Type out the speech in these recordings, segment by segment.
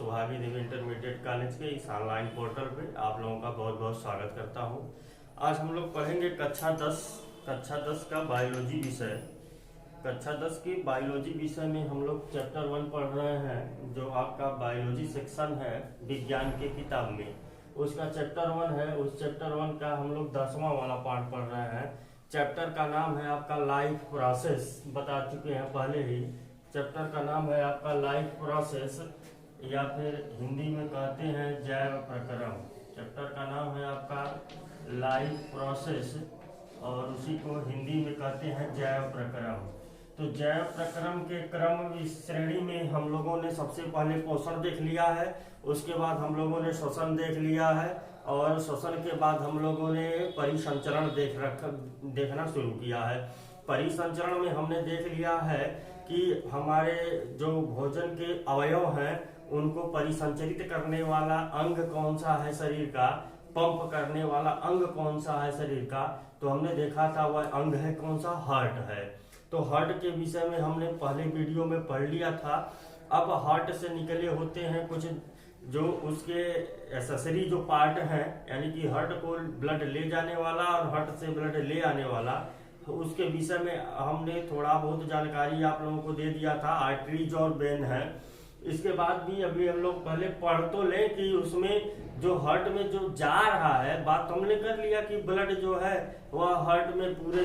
सुभागी देवी intermediate college के इस online portal पे आप लोगों का बहुत बहुत स्वागत करता हूँ। आज हम लोग पढ़ेंगे कक्षा 10 का बायोलॉजी विषय। कक्षा 10 की बायोलॉजी विषय में हम लोग चैप्टर 1 पढ़ रहे हैं, जो आपका बायोलॉजी सेक्शन है विज्ञान के किताब में। उसका चैप्टर 1 है। उस चैप्टर 1 का हम लोग 10वां वाला पार्ट पढ़ रहे हैं। चैप्टर का नाम है आपका लाइफ प्रोसेस, बता चुके हैं पहले ही। चैप्टर का नाम है आपका लाइफ प्रोसेस, या फिर हिंदी में कहते हैं जैव प्रक्रम। चैप्टर का नाम है आपका लाइफ प्रोसेस और उसी को हिंदी में कहते हैं जैव प्रक्रम। तो जैव प्रक्रम के क्रम श्रेणी में हम लोगों ने सबसे पहले पोषण देख लिया है, उसके बाद हम लोगों ने श्वसन देख लिया है, और श्वसन के बाद हम लोगों ने परिसंचरण देखना शुरू किया है। परिसंचरण में हमने देख लिया है कि हमारे जो भोजन के अवयव हैं उनको परिसंचरित करने वाला अंग कौन सा है शरीर का, पंप करने वाला अंग कौन सा है शरीर का। तो हमने देखा था वह अंग है कौन सा, हार्ट है। तो हार्ट के विषय में हमने पहले वीडियो में पढ़ लिया था। अब हार्ट से निकले होते हैं कुछ जो उसके एसेसरी जो पार्ट हैं, यानी कि हार्ट को ब्लड ले जाने वाला और हार्ट से ब्लड ले आने वाला, उसके विषय में हमने थोड़ा बहुत जानकारी आप लोगों को दे दिया था। आर्टरीज और वेन है। इसके बाद भी अभी हम लोग पहले पढ़ तो लें कि उसमें जो हार्ट में जो जा रहा है, बात तो हमने कर लिया कि ब्लड जो है वह हार्ट में पूरे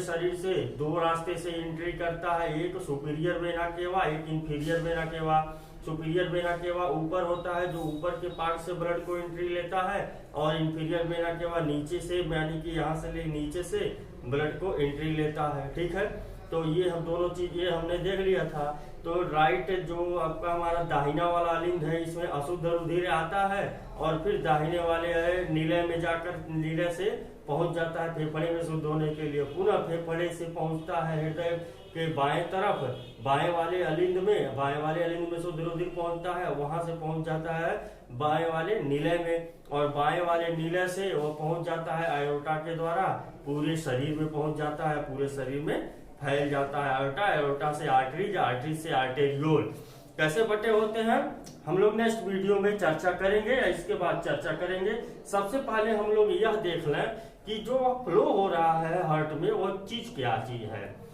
शरीर से दो रास्ते से एंट्री करता है। एक सुपीरियर वेना केवा, एक inferior vena cava. Superior vena cava ऊपर होता है, जो ऊपर के पार्ट से ब्लड को एंट्री लेता है, और इंफीरियर वेना केवा नीचे से, यानी कि यहाँ से ले नीचे से ब्लड को एंट्री लेता है। ठीक है, तो ये हम दोनों चीज ये हमने देख लिया था। तो राइट जो आपका हमारा दाहिना वाला अलिंद है, इसमें अशुद्ध रुधिर आता है और फिर दाहिने वाले है नीले में जाकर नीले से पहुंच जाता है फेफड़े में शुद्ध होने के लिए। पुनः फेफड़े से पहुंचता है हृदय के बाएं तरफ, बाएं वाले अलिंद में शुद्ध रुधिर पहुंचता है, वहां से पहुंच जाता है बाएं वाले नीले में, और बाएं वाले नीले से वो पहुंच जाता है आयोटा के द्वारा पूरे शरीर में पहुंच जाता है, पूरे शरीर में फैल जाता है। आयोटा से आर्टरीज, आर्टरीज से आर्टेरियोल कैसे बटे होते हैं हम लोग नेक्स्ट वीडियो में चर्चा करेंगे, इसके बाद चर्चा करेंगे। सबसे पहले हम लोग यह देख लें कि जो फ्लो हो रहा है हार्ट में वो चीज क्या चीज है।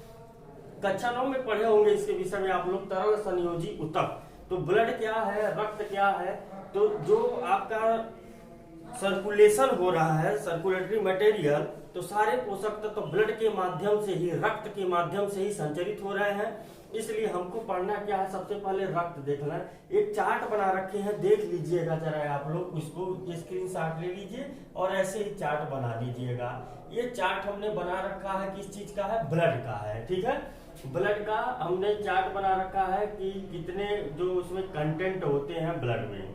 कक्षा 9 में पढ़े होंगे इसके विषय में आप लोग, तरल संयोजी ऊतक। तो ब्लड क्या है, रक्त क्या है, तो जो आपका सर्कुलेशन हो रहा है, सर्कुलेटरी मटेरियल, तो सारे पोषक तत्व तो ब्लड के माध्यम से ही, रक्त के माध्यम से ही संचरित हो रहे हैं। इसलिए हमको पढ़ना क्या है, सबसे पहले रक्त देखना है। एक चार्ट बना रखे हैं, देख लीजिएगा जरा आप लोग, इसको स्क्रीनशॉट ले लीजिए और ऐसे ही चार्ट बना लीजिएगा। ये चार्ट हमने बना रखा है, किस चीज का है, ब्लड का है। ठीक है, ब्लड का हमने चार्ट बना रखा है कि कितने जो उसमें कंटेंट होते हैं ब्लड में।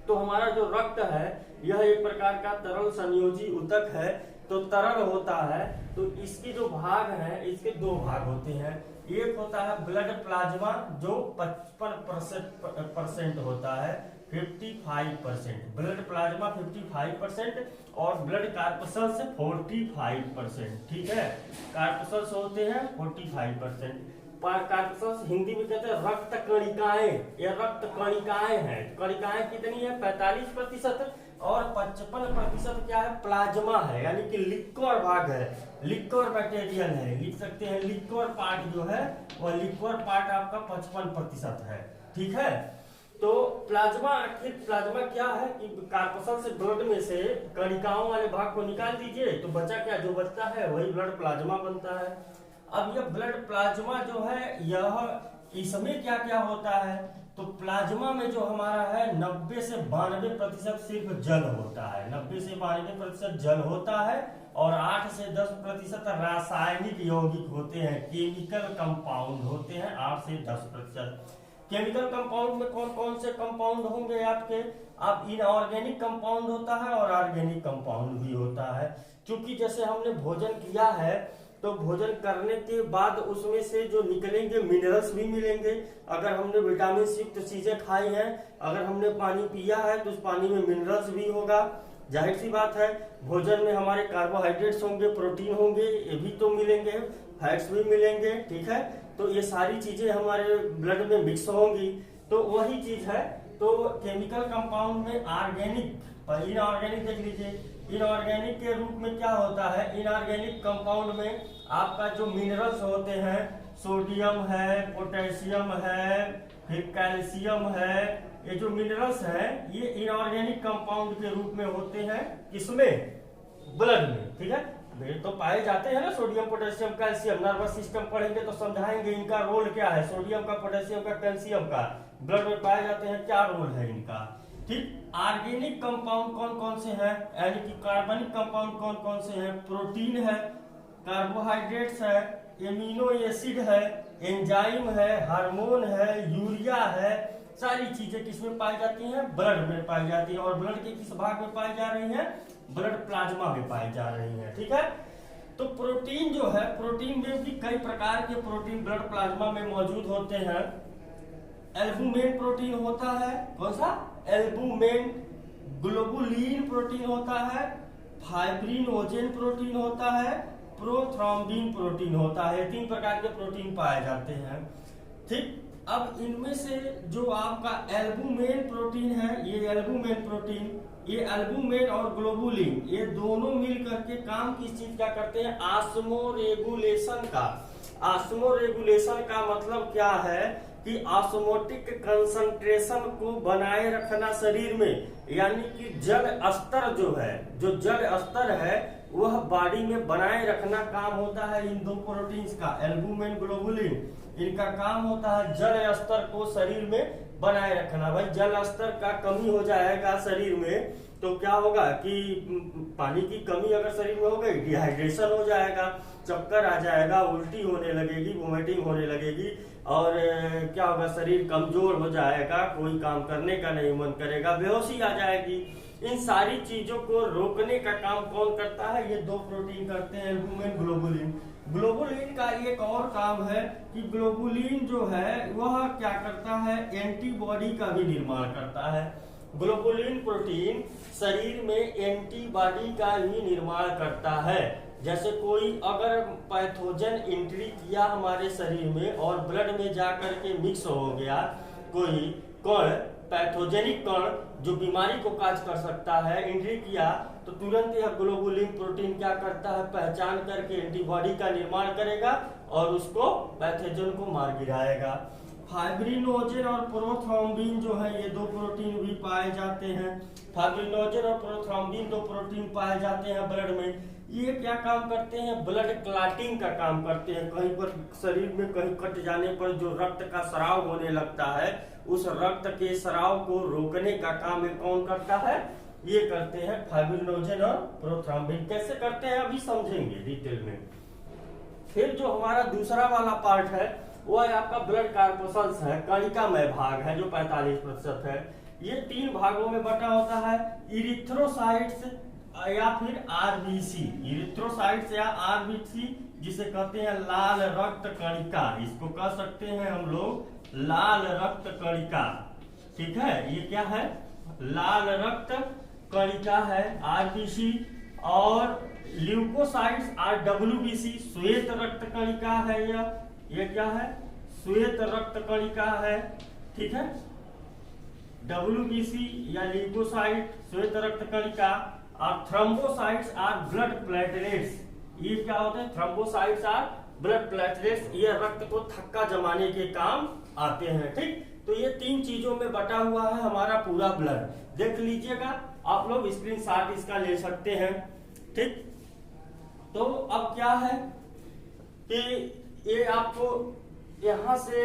तो हमारा जो रक्त है यह एक प्रकार का तरल संयोजी ऊतक है, तो तरल होता है। तो इसके जो भाग हैं, इसके दो भाग होते हैं। एक होता है ब्लड प्लाज्मा जो 55% होता है, 55%। ब्लड प्लाज्मा 55% और ब्लड कार्पसल्स 45%। ठीक है, कार्पसल्स होते हैं 45%। कार्पसल्स हिंदी में कहते हैं रक्त कणिकाएं। ये रक्त कणिकाएं हैं। कणिकाएं कितनी है, 45%, और 55% क्या है, प्लाज्मा है, यानी कि लिक्वर भाग है, लिक्वर मटेरियल है। लिख सकते हैं लिक्वर पार्ट जो है वह लिक्वर पार्ट आपका 55% है। ठीक है, तो प्लाज्मा, आखिर प्लाज्मा क्या है कि कार्पसल से ब्लड में से कणिकाओं वाले भाग को निकाल दीजिए तो बचा क्या, जो बचता है वही ब्लड प्लाज्मा बनता है। अब यह ब्लड प्लाज्मा जो है, यह इसमें क्या क्या होता है, तो प्लाज्मा में जो हमारा है 90 से 92% सिर्फ जल होता है। 90 से 92% जल होता है, और 8 से 10% रासायनिक यौगिक होते हैं, केमिकल कंपाउंड होते हैं 8 से 10%। केमिकल कंपाउंड में कौन कौन से कंपाउंड होंगे आपके, आप इनऑर्गेनिक कंपाउंड होता है और ऑर्गेनिक कंपाउंड भी होता है। क्योंकि जैसे हमने भोजन किया है तो भोजन करने के बाद उसमें से जो निकलेंगे मिनरल्स भी मिलेंगे। अगर हमने विटामिन युक्त चीजें खाई हैं, अगर हमने पानी पिया है तो उस पानी में मिनरल्स भी होगा। जाहिर सी बात है, भोजन में हमारे कार्बोहाइड्रेट्स होंगे, प्रोटीन होंगे, ये भी तो मिलेंगे, फैट्स भी मिलेंगे। ठीक है, तो ये सारी चीजें हमारे ब्लड में मिक्स होंगी। तो वही चीज है। तो केमिकल कंपाउंड में ऑर्गेनिक और इनऑर्गेनिक देख लीजिए। इनऑर्गेनिक के रूप में क्या होता है, इनऑर्गेनिक कंपाउंड में आपका जो मिनरल्स होते हैं, सोडियम है, पोटेशियम है, फिर कैल्शियम है, ये जो मिनरल्स हैं ये इनऑर्गेनिक कंपाउंड के रूप में होते हैं। किसमें? ब्लड में। ठीक है, वे तो पाए जाते हैं ना, sodium, potassium, calcium. Nervous system पढ़ेंगे तो समझाएंगे इनका रोल क्या है, सोडियम का, पोटेशियम का, कैल्शियम का ब्लड में पाए जाते हैं, क्या रोल है इनका। ठीक, ऑर्गेनिक कंपाउंड कौन कौन से हैं, यानी कि कार्बनिक कंपाउंड कौन कौन से हैं, प्रोटीन है, कार्बोहाइड्रेट्स है, एमिनो एसिड है, एंजाइम है, हार्मोन है, यूरिया है, सारी चीजें किसमें पाई जाती हैं? ब्लड में पाई जाती है। और ब्लड के किस भाग में पाई जा रही हैं? ब्लड प्लाज्मा में पाई जा रही हैं। ठीक है, तो प्रोटीन जो है, प्रोटीन में भी कई प्रकार के प्रोटीन ब्लड प्लाज्मा में मौजूद होते हैं। एल्बुमिन प्रोटीन होता है, कौन सा? एल्बुमिन। ग्लोबुलिन प्रोटीन होता है, फाइब्रिनोजेन प्रोटीन होता है, प्रोथ्रोम्बिन प्रोटीन होता है। 3 प्रकार के प्रोटीन पाए जाते हैं। ठीक, अब इनमें से जो आपका एल्बुमिन प्रोटीन है, ये एल्बुमिन प्रोटीन, ये एल्बुमिन और ग्लोबुलिन ये दोनों मिल करके काम किस चीज का करते हैं? ऑस्मोरेगुलेशन का। ऑस्मोरेगुलेशन का मतलब क्या है कि ऑस्मोटिक कंसंट्रेशन को बनाए रखना शरीर में, यानी कि जल स्तर जो है, जो जल स्तर है वह बॉडी में बनाए रखना काम होता है इन 2 प्रोटीन्स का, एल्बुमिन, ग्लोबुलिन। इनका काम होता है जल स्तर को शरीर में बनाए रखना। भाई जल स्तर का कमी हो जाएगा शरीर में तो क्या होगा कि पानी की कमी अगर शरीर में हो गई, डिहाइड्रेशन हो जाएगा, चक्कर आ जाएगा, उल्टी होने लगेगी, वोमिटिंग होने लगेगी, और क्या होगा, शरीर कमजोर हो जाएगा, कोई काम करने का नहीं मन करेगा, बेहोशी आ जाएगी। इन सारी चीजों को रोकने का काम कौन करता है? ये 2 प्रोटीन करते हैं, एल्बुमिन, ग्लोबुलिन। ग्लोबुलिन का एक और काम है कि ग्लोबुलिन जो है वह क्या करता है? एंटीबॉडी का भी निर्माण करता है। ग्लोबुलिन प्रोटीन शरीर में एंटीबॉडी का ही निर्माण करता है। जैसे कोई अगर पैथोजन एंट्री किया हमारे शरीर में और ब्लड में जाकर के मिक्स हो गया, कोई कण, पैथोजेनिक कण जो बीमारी को काज कर सकता है, एंट्री किया, तो तुरंत यह ग्लोबुलिन प्रोटीन क्या करता है? पहचान करके एंटीबॉडी का निर्माण करेगा और उसको पैथोजन को मार गिराएगा। फाइब्रिनोजेन और प्रोथ्रोम्बिन जो है ये 2 प्रोटीन भी पाए जाते हैं। फाइब्रिनोजेन और प्रोथ्रोम्बिन 2 प्रोटीन पाए जाते हैं ब्लड में। ये क्या काम करते हैं? ब्लड क्लॉटिंग का काम करते हैं। कहीं पर शरीर में कहीं कट जाने पर जो रक्त का स्राव होने लगता है, उस रक्त के स्राव को रोकने का काम कौन करता है? ये करते हैं फाइब्रिनोजेन और प्रोथ्रोम्बिन। कैसे करते हैं अभी समझेंगे डिटेल में। फिर जो हमारा दूसरा वाला पार्ट है वह आपका ब्लड कार्पसल्स है, कणिकामय भाग है जो 45% है। ये 3 भागों में बटा होता है, इरिथ्रोसाइट्स या फिर आरबीसी। इरिथ्रोसाइट्स या आरबीसी जिसे कहते हैं लाल रक्त कणिका, इसको कह सकते हैं हम लोग लाल रक्त कणिका। ठीक है, ये क्या है? लाल रक्त कणिका है, आरबीसी। और ल्यूकोसाइट्स आरडब्ल्यूबीसी, श्वेत रक्त कणिका है। ये क्या है? श्वेत रक्त कणिका है। ठीक है, डब्ल्यूबीसी या ल्यूकोसाइट, श्वेत रक्त कणिका। और थ्रोम्बोसाइट्स आर ब्लड प्लेटलेट्स। ये क्या होते हैं? Thrombocytes are blood platelets. ये रक्त को थक्का जमाने के काम आते हैं। ठीक, तो ये 3 चीजों में बटा हुआ है हमारा पूरा ब्लड। देख लीजिएगा, आप लोग स्क्रीनशॉट इसका ले सकते हैं। ठीक, तो अब क्या है कि ये आपको यहां से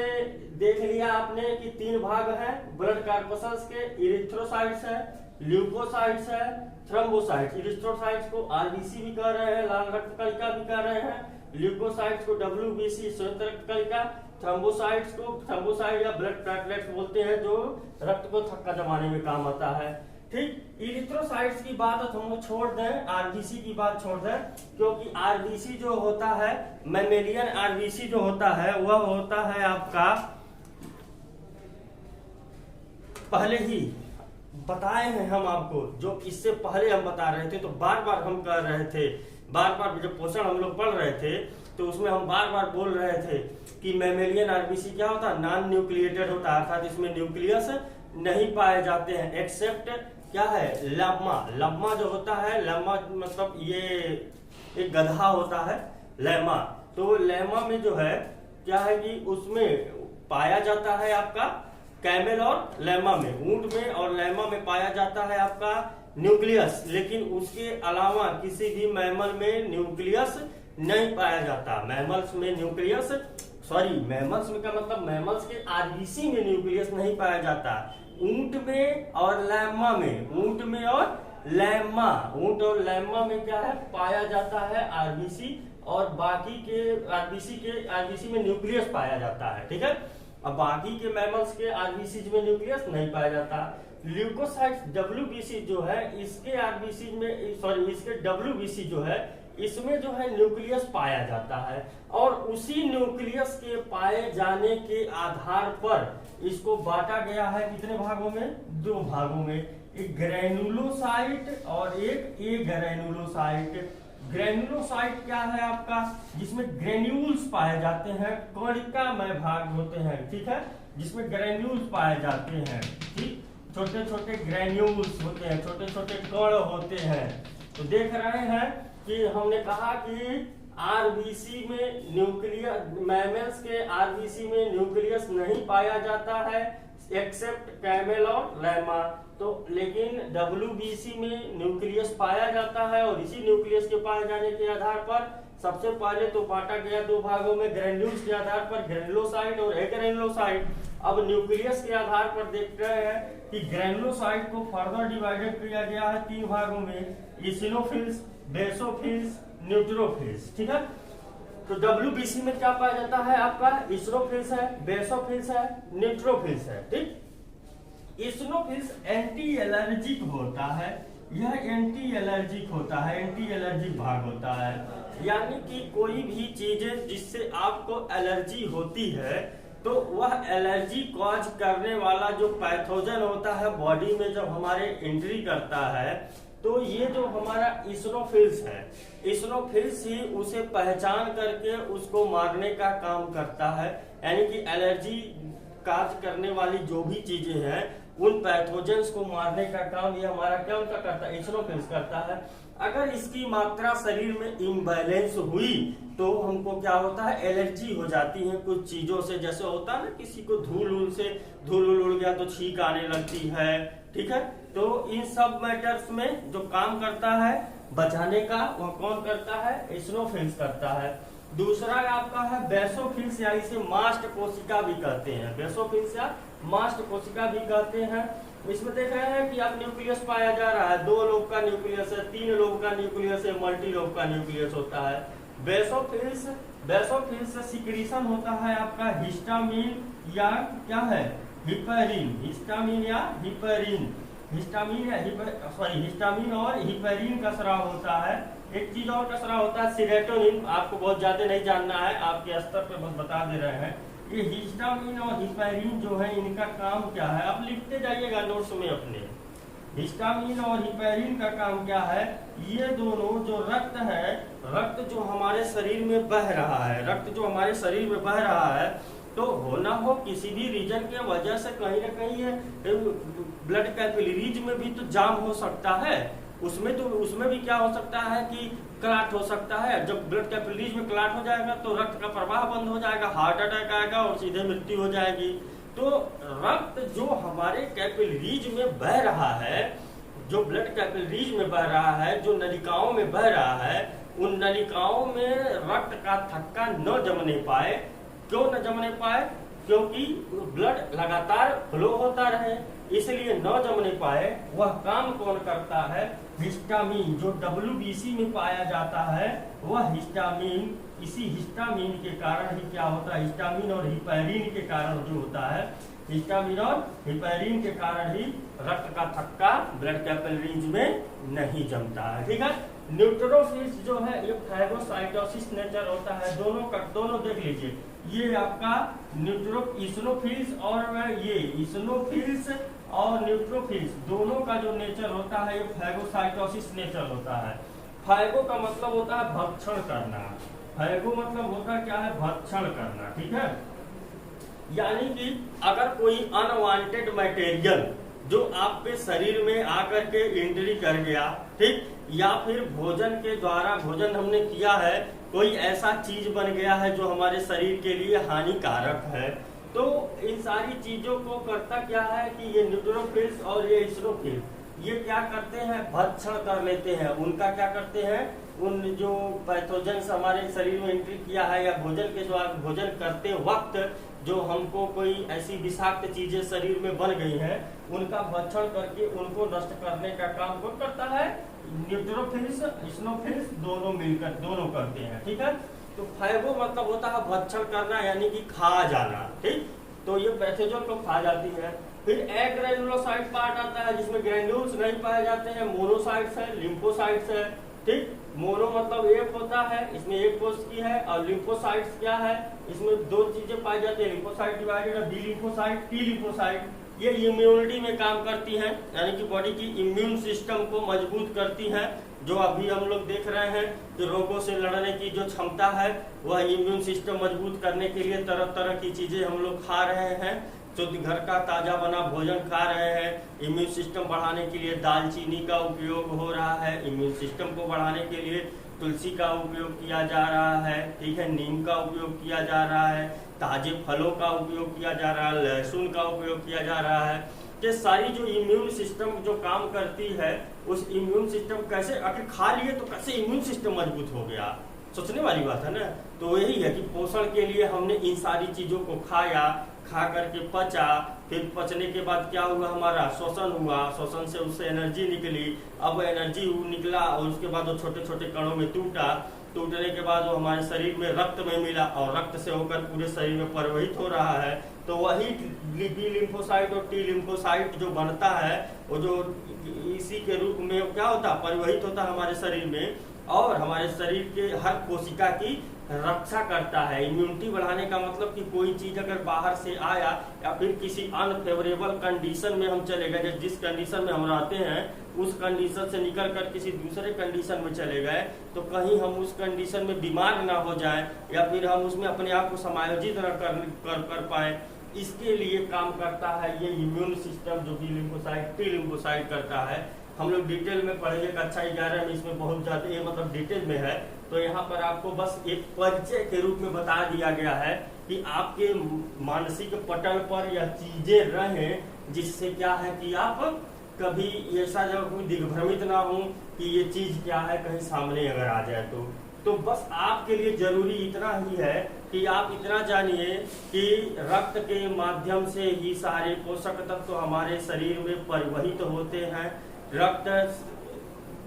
देख लिया आपने कि 3 भाग हैं ब्लड कार्पसल्स के। इरिथ्रोसाइट्स है, ल्यूकोसाइट्स है, थ्रोम्बोसाइट्स। इरिथ्रोसाइट्स को आरबीसी भी कह रहे हैं, लाल रक्त कणिका भी कह रहे हैं। ल्यूकोसाइट्स को डब्ल्यूबीसी, श्वेत रक्त कणिका। थ्रोम्बोसाइट्स को थ्रोम्बोसाइट या ब्लड प्लेटलेट्स बोलते हैं, जो रक्त को थक्का जमाने में काम आता है। ठीक, इरिथ्रोसाइट्स की बात हम लोग छोड़ दें, आरबीसी की बात छोड़ दें, क्योंकि आरबीसी जो होता है, मैमेलियन आरबीसी जो होता है वह होता है आपका, पहले ही बताए हैं हम आपको, जो इससे पहले हम बता रहे थे, तो बार बार हम कह रहे थे बार बार जब पोषण हम लोग पढ़ रहे थे तो उसमें हम बार बार बोल रहे थे कि मैमेलियन आरबीसी क्या होता है, नॉन न्यूक्लिएटेड होता है, अर्थात इसमें न्यूक्लियस नहीं पाए जाते हैं, एक्सेप्ट क्या है, लेम्मा। लेम्मा जो होता है, लेम्मा मतलब ये एक गधा होता है लेम्मा। तो लेम्मा में जो है क्या है कि उसमें पाया जाता है आपका कैमल और लेम्मा में, ऊंट में और लेम्मा में पाया जाता है आपका न्यूक्लियस, लेकिन उसके अलावा किसी भी मैमल में न्यूक्लियस नहीं पाया जाता। मैमल्स में न्यूक्लियस, सॉरी मैमल्स में का मतलब मैमल्स के आरबीसी में न्यूक्लियस नहीं पाया जाता, ऊंट में और लेम्मा में, ऊंट में और लेम्मा, ऊंट और लेम्मा में क्या है पाया जाता है आरबीसी, और बाकी के आरबीसी में न्यूक्लियस पाया जाता है, ठीक है। अब बाकी के मैमल्स के आरबीसी में न्यूक्लियस नहीं पाया जाता। ल्यूकोसाइट्स डब्ल्यूबीसी जो है इसके आरबीसी में, सॉरी इसके डब्ल्यूबीसी जो है इसमें जो है न्यूक्लियस पाया जाता है, और उसी न्यूक्लियस के पाए जाने के आधार पर इसको बांटा गया है कितने भागों में, 2 भागों में, एक ग्रेनुलोसाइट और एक ग्रेनुलोसाइट। ग्रेनुलोसाइट क्या है आपका, जिसमें ग्रेन्यूल्स पाए जाते हैं, कणिकामय भाग होते हैं, ठीक है, जिसमें ग्रेन्यूल्स पाए जाते हैं, ठीक, छोटे छोटे ग्रेन्यूल्स होते हैं, छोटे छोटे कण होते हैं। तो देख रहे हैं कि हमने कहा कि आरबीसी में न्यूक्लियस, मैमल्स के आरबीसी में न्यूक्लियस नहीं पाया जाता है एक्सेप्ट कैमल और लेम्मा, तो लेकिन डब्ल्यूबीसी में न्यूक्लियस पाया जाता है, और इसी न्यूक्लियस के पाए जाने के आधार पर सबसे पहले तो बांटा गया 2 भागों में, ग्रेन्यूल्स के आधार पर ग्रेनुलोसाइट और एग्रेनुलोसाइट। अब न्यूक्लियस के आधार पर देख रहे हैं कि ग्रेनुलोसाइट को फर्दर डिवाइडेड किया गया है 3 भागों में, इसिनोफिल्स, बेसोफिल्स, न्यूट्रोफिल्स, ठीक है। तो डब्ल्यूबीसी में क्या पाया जाता है आपका, इसिनोफिल्स है, बेसोफिल्स है, न्यूट्रोफिल्स है, ठीक। इसिनोफिल्स एंटी एलर्जिक होता है, यह एंटी एलर्जिक होता है, एंटी एलर्जिक भाग होता है, यानी कि कोई भी चीजें जिससे आपको एलर्जी होती है तो वह एलर्जी कॉज करने वाला जो पैथोजन होता है बॉडी में जब हमारे एंट्री करता है, तो ये जो हमारा इसिनोफिल्स है, इसिनोफिल्स ही उसे पहचान करके उसको मारने का काम करता है, यानी कि एलर्जी काज करने वाली जो भी चीजें हैं उन पैथोजेंस को मारने का काम ये हमारा क्या उनका करता है, इसिनोफिल्स करता है। अगर इसकी मात्रा शरीर में इम्बैलेंस हुई तो हमको क्या होता है, एलर्जी हो जाती है कुछ चीजों से, जैसे होता है ना किसी को धूल उड़ गया तो छींक आने लगती है, ठीक है। तो इन सब मैटर्स में जो काम करता है बचाने का, वह कौन करता है, इसिनोफिल्स करता है। दूसरा आपका है बेसोफिल्स, या इसे मास्ट कोशिका भी कहते हैं, बेसोफिल्स या मास्ट कोशिका भी कहते हैं। इसमें देख रहे हैं कि अब न्यूक्लियस पाया जा रहा है, 2 लोब का न्यूक्लियस है, 3 लोब का न्यूक्लियस है, मल्टी लोब का न्यूक्लियस होता है। बेसोफिल्स से सिक्रीशन होता है आपका हिस्टामिन या क्या है, हिपेरिन, हिस्टामिन या हिपेरिन, हिस्टामिन और हिपेरिन का स्राव होता है। एक चीज और का स्राव होता है सेरोटोनिन, आपको बहुत ज्यादा नहीं जानना है, आपके स्तर पे बस बता दे रहे हैं। ये हिस्टामिन और हिपेरिन जो है इनका काम क्या है, आप लिखते जाइएगा नोट्स में अपने। हिस्टामिन और हिपेरिन का काम क्या है, ये दोनों जो रक्त है, रक्त जो हमारे शरीर में बह रहा है, रक्त जो हमारे शरीर में बह रहा है, तो होना हो किसी भी रीजन के वजह से कहीं ना कहीं ब्लड कैपिलरीज में भी तो जाम हो सकता है, उसमें भी क्या हो सकता है कि क्लॉट हो सकता है। जब ब्लड कैपिलरीज में क्लॉट हो जाएगा तो रक्त का प्रवाह बंद हो जाएगा, हार्ट अटैक आएगा और सीधे मृत्यु हो जाएगी। तो रक्त जो हमारे कैपिलरीज में बह रहा है, जो ब्लड कैपिलरीज में बह रहा है, जो नलिकाओं में बह रहा है, उन नलिकाओं में रक्त का थक्का न जमने पाए। क्यों न जमने पाए, क्योंकि ब्लड लगातार फ्लो होता रहे, इसलिए न जमने पाए। वह काम कौन करता है, हिस्टामिन, जो डब्ल्यूबीसी में पाया जाता है वह हिस्टामिन। इसी हिस्टामिन के कारण ही क्या होता है, हिस्टामिन और हिपेरिन के कारण जो होता है, हिस्टामिन और हिपेरिन के कारण ही रक्त का थक्का ब्लड कैपिलरीज में नहीं जमता है, ठीक है। न्यूट्रोफिल्स जो है ये फैगोसाइटोसिस नेचर होता है, दोनों देख लीजिए, ये आपका इसिनोफिल्स और ये इसिनोफिल्स और न्यूट्रोफिल्स दोनों का जो नेचर होता है ये फैगोसाइटोसिस नेचर होता है। फाइगो का मतलब होता है भक्षण करना। फाइगो मतलब होता क्या है, भक्षण करना, ठीक है। यानी कि अगर कोई अनवांटेड मटेरियल जो आपके शरीर में आकर के एंट्री कर गया, ठीक, या फिर भोजन के द्वारा भोजन हमने किया है, कोई ऐसा चीज बन गया है जो हमारे शरीर के लिए हानिकारक है, तो इन सारी चीजों को करता क्या है कि ये न्यूट्रोफिल्स और ये इस्नोफिल्स ये क्या करते हैं, भक्षण कर लेते हैं। उनका क्या करते हैं, उन जो पैथोजेंस हमारे शरीर में एंट्री किया है या भोजन के द्वारा भोजन करते वक्त जो हमको कोई ऐसी विषाक्त चीजें शरीर में बन गई हैं, उनका भक्षण करके उनको नष्ट करने का काम कौन करता है, न्यूट्रोफिल्स इस्नोफिल्स दोनों मिलकर दोनों करते हैं, ठीक है। तो फाइगो मतलब होता है भक्षण करना, यानी कि खा जाना, ठीक। तो ये पैथोजन को खा जाती है। फिर एग्रेनुलोसाइट पार्ट आता है जिसमें ग्रेन्यूल्स नहीं पाए जाते हैं, मोनोसाइट्स है, लिम्फोसाइट्स है, ठीक। मोनो मतलब एक होता है, इसमें एक कोशिकी है, और लिम्फोसाइट्स क्या है, इसमें दो चीजें पाई जाती है, लिम्फोसाइट डिवाइडेड है, बी लिम्फोसाइट, टी लिम्फोसाइट। ये इम्यूनिटी में काम करती हैं, यानी कि बॉडी की इम्यून सिस्टम को मजबूत करती हैं। जो अभी हम लोग देख रहे हैं कि रोगों से लड़ने की जो क्षमता है वह इम्यून सिस्टम मजबूत करने के लिए तरह तरह की चीजें हम लोग खा रहे हैं, शुद्ध घर का ताजा बना भोजन खा रहे हैं। इम्यून सिस्टम बढ़ाने के लिए दालचीनी का उपयोग हो रहा है, इम्यून सिस्टम को बढ़ाने के लिए तुलसी का उपयोग किया जा रहा है, ठीक है, नीम का उपयोग किया जा रहा है, ताजे फलों का उपयोग किया जा रहा है, लहसुन का उपयोग किया जा रहा है। ये सारी जो इम्यून सिस्टम जो काम करती है, उस इम्यून सिस्टम कैसे, आखिर खा लिए तो कैसे इम्यून सिस्टम मजबूत हो गया, सोचने वाली बात है ना। तो यही है कि पोषण के लिए हमने इन सारी चीजों को खाया, खा करके पचा, फिर पचने के बाद क्या हुआ, हमारा शोषण हुआ, शोषण से उससे एनर्जी निकली, अब एनर्जी निकला और उसके बाद वो छोटे छोटे कणों में टूटा, टूटने के बाद वो हमारे शरीर में रक्त में मिला और रक्त से होकर पूरे शरीर में प्रवाहित हो रहा है। तो वही बी लिम्फोसाइट और टी लिम्फोसाइट जो बनता है, वो जो इसी के रूप में क्या होता है, परिवहित होता है हमारे शरीर में, और हमारे शरीर के हर कोशिका की रक्षा करता है। इम्यूनिटी बढ़ाने का मतलब कि कोई चीज अगर बाहर से आया या फिर किसी अनफेवरेबल कंडीशन में हम चले गए, जिस कंडीशन में हम रहते हैं उस कंडीशन से निकल कर किसी दूसरे कंडीशन में चले गए, तो कहीं हम उस कंडीशन में बीमार ना हो जाए या फिर हम उसमें अपने आप को समायोजित न कर पाए, इसके लिए काम करता है ये इम्यून सिस्टम जो कि लिम्फोसाइट टी लिम्फोसाइट करता है। हम लोग डिटेल में पढ़ेंगे, कक्षा 11 में इसमें बहुत ज्यादा ये मतलब डिटेल में है। तो यहाँ पर आपको बस एक परिचय के रूप में बता दिया गया है कि आपके मानसिक पटल पर यह चीजें रहें, जिससे क्या है कि आप कभी ऐसा जब कोई दिग्भ्रमित ना हो कि ये चीज क्या है, कहीं सामने अगर आ जाए तो बस आपके लिए जरूरी इतना ही है कि आप इतना जानिए कि रक्त के माध्यम से ही सारे पोषक तत्व हमारे शरीर में परिवहित होते हैं। रक्त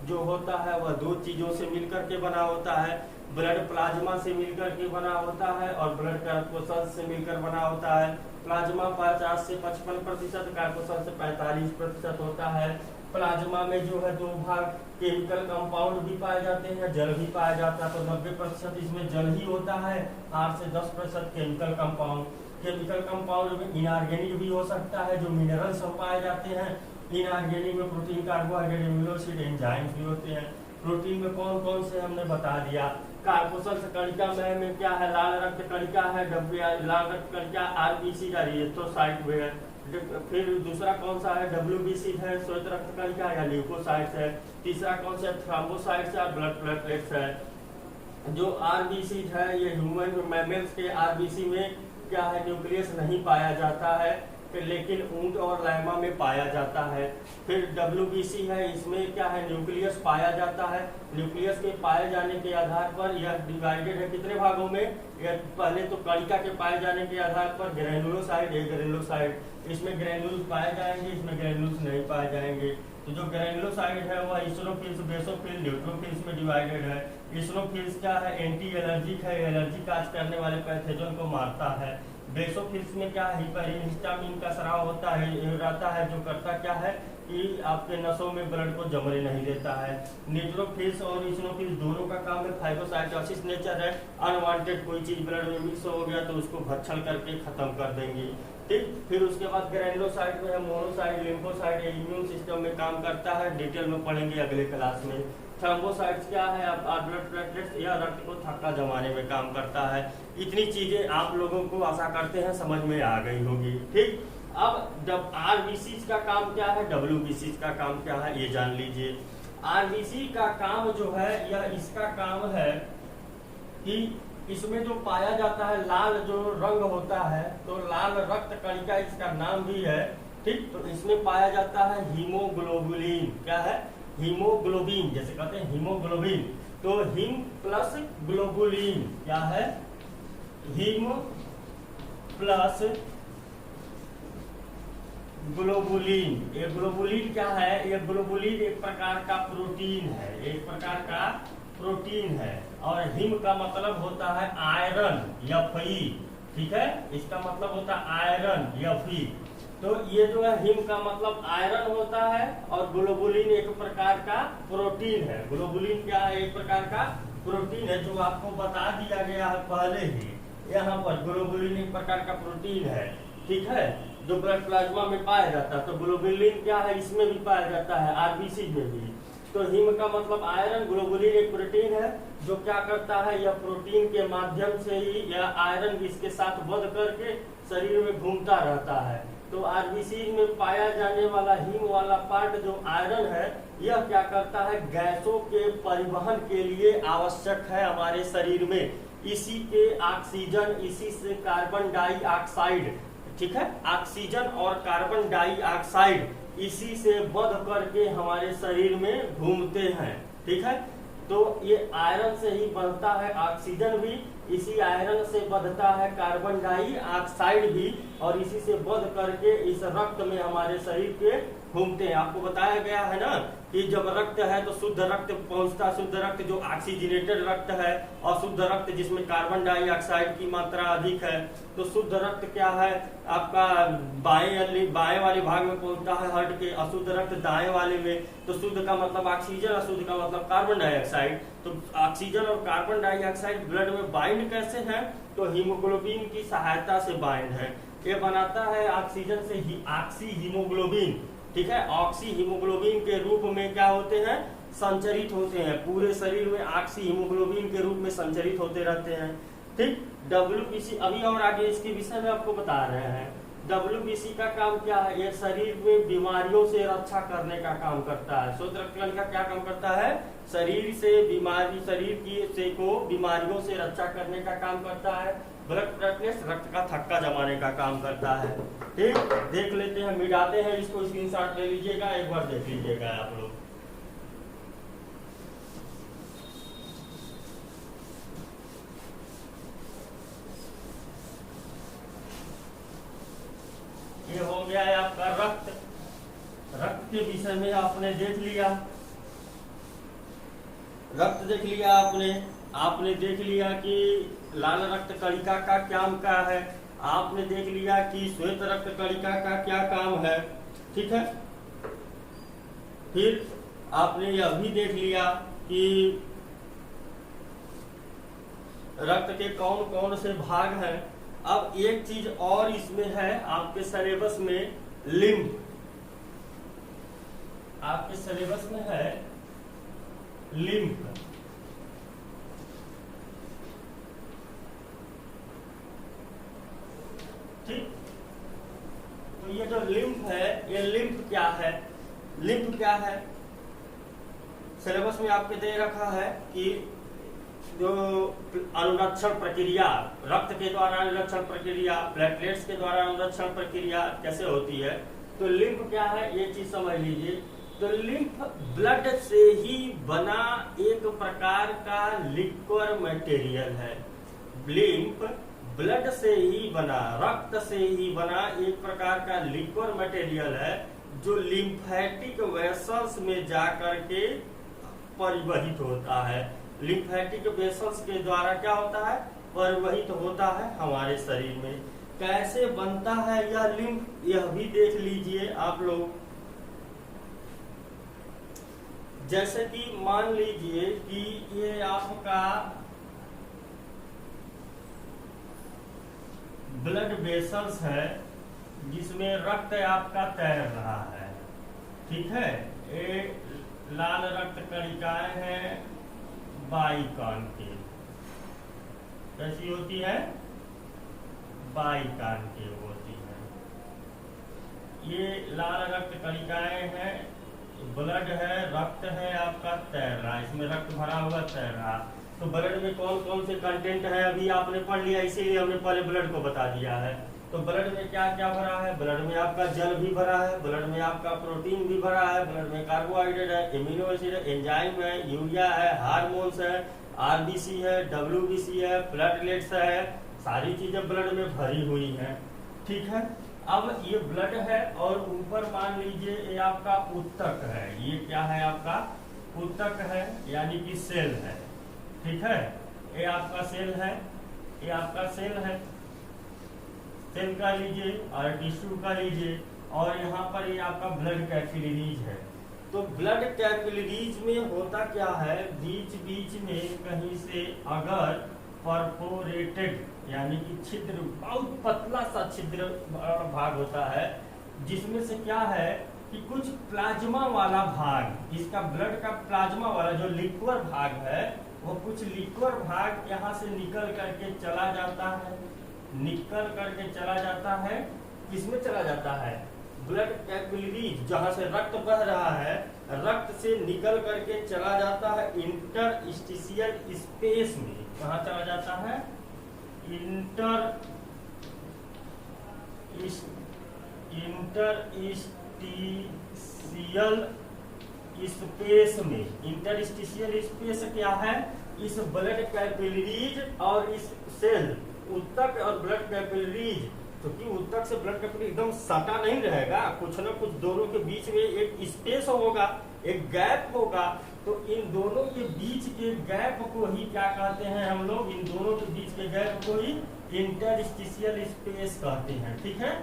जो होता है वह दो चीजों से मिलकर के बना होता है, ब्लड प्लाज्मा से मिलकर के बना होता है और ब्लड कार्पोसल से मिलकर बना होता है। प्लाज्मा 50 से 55%, कार्पोसल से 45% होता है। प्लाज्मा में जो है दो भाग केमिकल कंपाउंड भी पाए जाते हैं, जल भी पाया जाता है, तो 90% इसमें जल ही होता है, 8 से 10% केमिकल कंपाउंड। केमिकल कंपाउंड में इनऑर्गेनिक भी हो सकता है, जो मिनरल्स पाए जाते हैं। इनऑर्गेनिक में protein, carbohydrate, amino acid, enzymes भी होते हैं। प्रोटीन में कौन कौन से हमने बता दिया। कार्पोसल से कणिका में क्या है, लाल रक्त कणिका है, लाल रक्त कणिका आरबीसी का एरिथ्रोसाइट भी है। फिर दूसरा कौन सा है, डब्ल्यूबीसी है, श्वेत रक्त कणिका या ल्यूकोसाइट्स है। तीसरा कौन सा, थ्रोम्बोसाइट्स या ब्लड प्लेटलेट्स है। जो आरबीसी है ये ह्यूमन मैमल्स के आरबीसी में क्या है, न्यूक्लियस नहीं पाया जाता है, लेकिन ऊंट और लाइमा में पाया जाता है। फिर डब्ल्यूबीसी है, इसमें क्या है, न्यूक्लियस पाया जाता है। न्यूक्लियस के पाए जाने के आधार पर यह डिवाइडेड है कितने भागों में, यह पहले तो कणिका के पाए जाने के आधार पर ग्रेनुलोसाइड, एग्रेनुलोसाइड, इसमें ग्रेनुल्स पाए जाएंगे, इसमें ग्रेनुल्स नहीं पाए जाएंगे। तो जो ग्रेनुलोसाइड है वह इस्नोफिल्स, बेसोफिल्स, न्यूट्रोफिल्स में डिवाइडेड है। इस्नोफिल्स क्या है, एंटी एलर्जिक है, एलर्जी काज करने वाले पैथोजन को मारता है। बेसोफिल्स में क्या है, हिस्टामिन का स्राव होता है, रहता है, जो करता क्या है कि आपके नसों में ब्लड को जमने नहीं देता है। न्यूट्रोफिल्स और इस्नोफिल्स दोनों का काम है फाइगोसाइटोसिस नेचर है, अनवांटेड कोई चीज ब्लड में मिक्स हो गया तो उसको भक्षण करके खत्म कर देंगे। ठीक। फिर उसके बाद ग्रैनुलोसाइट में है मोनोसाइट, लिम्फोसाइट, इम्यून सिस्टम में काम करता है, डिटेल में पढ़ेंगे अगले क्लास में। थ्रोम्बोसाइट्स क्या है, आप ब्लड प्लेटलेट्स या रक्त को थक्का जमाने में काम करता है। इतनी चीजें आप लोगों को आशा करते हैं समझ में आ गई होगी, ठीक। अब जब आरबीसी का काम क्या है, डब्ल्यूबीसी का काम क्या है, ये जान लीजिए। आरबीसी का काम जो है, यह इसका काम है कि इसमें जो पाया जाता है लाल जो रंग होता है, तो लाल रक्त कणिका इसका नाम भी है, ठीक। तो इसमें पाया जाता है हीमोग्लोबुलिन। क्या है, हीमोग्लोबिन, जैसे कहते हैं हीमोग्लोबिन। तो हीम प्लस ग्लोबुलिन क्या है, हीम प्लस ग्लोबुलिन। ये ग्लोबुलिन क्या है, ये ग्लोबुलिन एक प्रकार का प्रोटीन है, एक प्रकार का प्रोटीन है। और हिम का मतलब होता है आयरन, Fe, ठीक है, इसका मतलब होता है आयरन, Fe। तो ये जो है हिम का मतलब आयरन होता है, और ग्लोबुलिन एक प्रकार का प्रोटीन है। ग्लोबुलिन क्या है, एक प्रकार का प्रोटीन है, जो आपको बता दिया गया है पहले ही। यहाँ पर ग्लोबुलिन एक प्रकार का प्रोटीन है, ठीक है, जो ब्लड प्लाज्मा में पाया जाता है। तो ग्लोबुलिन क्या है, इसमें भी पाया जाता है, आरबीसी में भी। तो हिम का मतलब आयरन, ग्लोबुलिन एक प्रोटीन है जो क्या करता है, यह प्रोटीन के माध्यम से ही यह आयरन इसके साथ बंध करके शरीर में घूमता रहता है। तो आरबीसी में पाया जाने वाला हिम वाला पार्ट जो आयरन है, यह क्या करता है, गैसों के परिवहन के लिए आवश्यक है हमारे शरीर में। इसी के ऑक्सीजन, इसी से कार्बन डाइऑक्साइड, ठीक है, ऑक्सीजन और कार्बन डाइऑक्साइड इसी से बंध करके हमारे शरीर में घूमते हैं, ठीक है। तो ये आयरन से ही बनता है, ऑक्सीजन भी इसी आयरन से बंधता है, कार्बन डाइऑक्साइड भी, और इसी से बंध करके इस रक्त में हमारे शरीर के घूमते हैं। आपको बताया गया है ना कि जब रक्त है तो शुद्ध रक्त पहुंचता, शुद्ध रक्त जो ऑक्सीजनेटेड रक्त है, और शुद्ध रक्त जिसमें कार्बन डाइऑक्साइड की मात्रा अधिक है। तो शुद्ध रक्त क्या है, आपका बाएं वाले भाग में पहुंचता है हार्ट के, अशुद्ध रक्त दाएं वाले में। तो शुद्ध का मतलब ऑक्सीजन, अशुद्ध का मतलब कार्बन डाइऑक्साइड। तो ऑक्सीजन और कार्बन डाइऑक्साइड ब्लड में बाइंड कैसे है, तो हीमोग्लोबिन की सहायता से बाइंड है। ये बनाता है ऑक्सीजन से ही ऑक्सी हीमोग्लोबिन, ठीक है। ऑक्सी हीमोग्लोबिन के रूप में क्या होते हैं, संचरित होते हैं, पूरे शरीर में ऑक्सी हीमोग्लोबिन के रूप में संचरित होते रहते हैं, ठीक। डब्ल्यूबीसी अभी और आगे इसके विषय में आपको बता रहे हैं। डब्ल्यूबीसी का काम क्या है, ये शरीर में बीमारियों से रक्षा करने का काम करता है। शुद्ध रक्त कणिका क्या काम करता है, शरीर से बीमारी, शरीर की से को बीमारियों से रक्षा करने का काम करता है। ब्लड प्लेटलेट्स रक्त का थक्का जमाने का काम करता है, ठीक। देख लेते हैं, मिटाते हैं इसको, स्क्रीनशॉट ले लीजिएगा, एक बार देख लीजिएगा आप लोग। ये हो गया है आपका रक्त। रक्त के विषय में आपने देख लिया, रक्त देख लिया आपने देख लिया कि लाल रक्त कणिका का काम क्या है, आपने देख लिया कि श्वेत रक्त कणिका का क्या काम है, ठीक है। फिर आपने यह भी देख लिया कि रक्त के कौन कौन से भाग हैं। अब एक चीज और इसमें है आपके सिलेबस में, लिम्फ। आपके सिलेबस में है लिम्फ, ठीक। तो ये जो लिम्फ है, ये लिम्फ क्या है, लिम्फ क्या है, सिलेबस में आपके दे रखा है कि जो अनुरक्षण प्रक्रिया, रक्त के द्वारा अनुरक्षण प्रक्रिया, प्लेटलेट्स के द्वारा अनुरक्षण प्रक्रिया कैसे होती है। तो लिम्फ क्या है, ये चीज समझ लीजिए। तो लिम्फ ब्लड से ही बना एक प्रकार का लिक्विड मटेरियल है। लिम्फ ब्लड से ही बना, रक्त से ही बना एक प्रकार का लिक्विड मटेरियल है, जो लिम्फेटिक वेसल्स में जाकर के परिवहित होता है। लिम्फेटिक वेसल्स के द्वारा क्या होता है, परिवहित होता है हमारे शरीर में। कैसे बनता है यह लिम्फ, यह भी देख लीजिए आप लोग। जैसे कि मान लीजिए कि ये आपका ब्लड वेसल्स है, जिसमें रक्त आपका तैर रहा है, ठीक है। ये लाल रक्त कणिकाएं हैं बाइकान्केव। कैसी होती है? बाइकान्केव होती है। ये लाल रक्त कणिकाएं हैं, ब्लड है, रक्त है आपका तैर रहा, इसमें रक्त भरा हुआ तैर रहा। तो ब्लड में कौन कौन से कंटेंट है अभी आपने पढ़ लिया, इसीलिए हमने पहले ब्लड को बता दिया है। तो ब्लड में क्या क्या भरा है? ब्लड में आपका जल भी भरा है, ब्लड में आपका प्रोटीन भी भरा है, ब्लड में कार्बोहाइड्रेट है, एमिनो एसिड है, एंजाइम है, यूरिया है, हार्मोन्स है, आरबीसी है, डब्ल्यूबीसी है, प्लेटलेट्स है, सारी चीजें ब्लड में भरी हुई हैं, ठीक है। अब ये ब्लड है और ऊपर मान लीजिए ये आपका ऊतक है। ये क्या है? आपका ऊतक है, यानी कि सेल है, ठीक है। ये आपका सेल है, ये आपका सेल है, सेल का लीजिए और टिश्यू का लीजिए, और यहाँ पर ये आपका ब्लड कैपिलरीज है। तो ब्लड कैपिलरीज में होता क्या है? बीच बीच में कहीं से अगर परफोरेटेड यानी कि छिद्र, बहुत पतला सा छिद्र भाग होता है, जिसमें से क्या है कि कुछ प्लाज्मा वाला भाग, इसका ब्लड का प्लाज्मा वाला जो लिक्वर भाग है, वो कुछ लिक्वर भाग यहाँ से निकल करके चला जाता है, निकल करके चला जाता है। किसमें चला जाता है? ब्लड कैपिलरीज, जहां से रक्त बह रहा है, रक्त से निकल करके चला जाता है इंटरस्टिशियल स्पेस में। कहाँ चला जाता है? इंटरस्टिशियल स्पेस में। इंटरस्टिशियल स्पेस क्या है? इस ब्लड कैपिलरीज और इस सेल, ऊतक और ब्लड कैपिलरीज, क्योंकि ऊतक से ब्लड कैपिलरी एकदम सटा नहीं रहेगा, कुछ ना कुछ दोनों के बीच में एक स्पेस होगा, एक गैप होगा। तो इन दोनों के बीच के गैप को ही क्या कहते हैं हम लोग? इन दोनों के बीच के गैप को ही इंटरस्टिशियल स्पेस कहते हैं, ठीक है।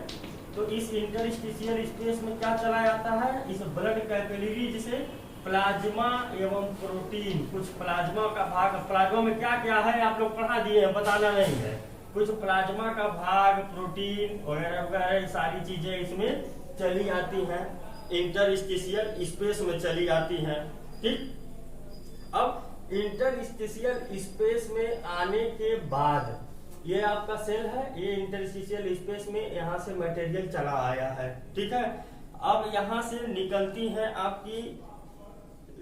तो इस इंटरस्टिशियल स्पेस में क्या चला जाता है? इस ब्लड कैपिलरीज से प्लाज्मा एवं प्रोटीन, कुछ प्लाज्मा का भाग, प्लाज्मा में क्या क्या है आप लोग पढ़ा दिए हैं, बताना नहीं है। कुछ प्लाज्मा का भाग, प्रोटीन वगैरह वगैरह सारी चीजें इसमें चली आती हैं, इंटरस्टिशियल स्पेस में चली आती हैं, ठीक। अब इंटरस्टिशियल स्पेस में आने के बाद ये आपका सेल है, ये इंटरस्टिशियल स्पेस में यहाँ से मटेरियल चला आया है, ठीक है। अब यहाँ से निकलती हैं आपकी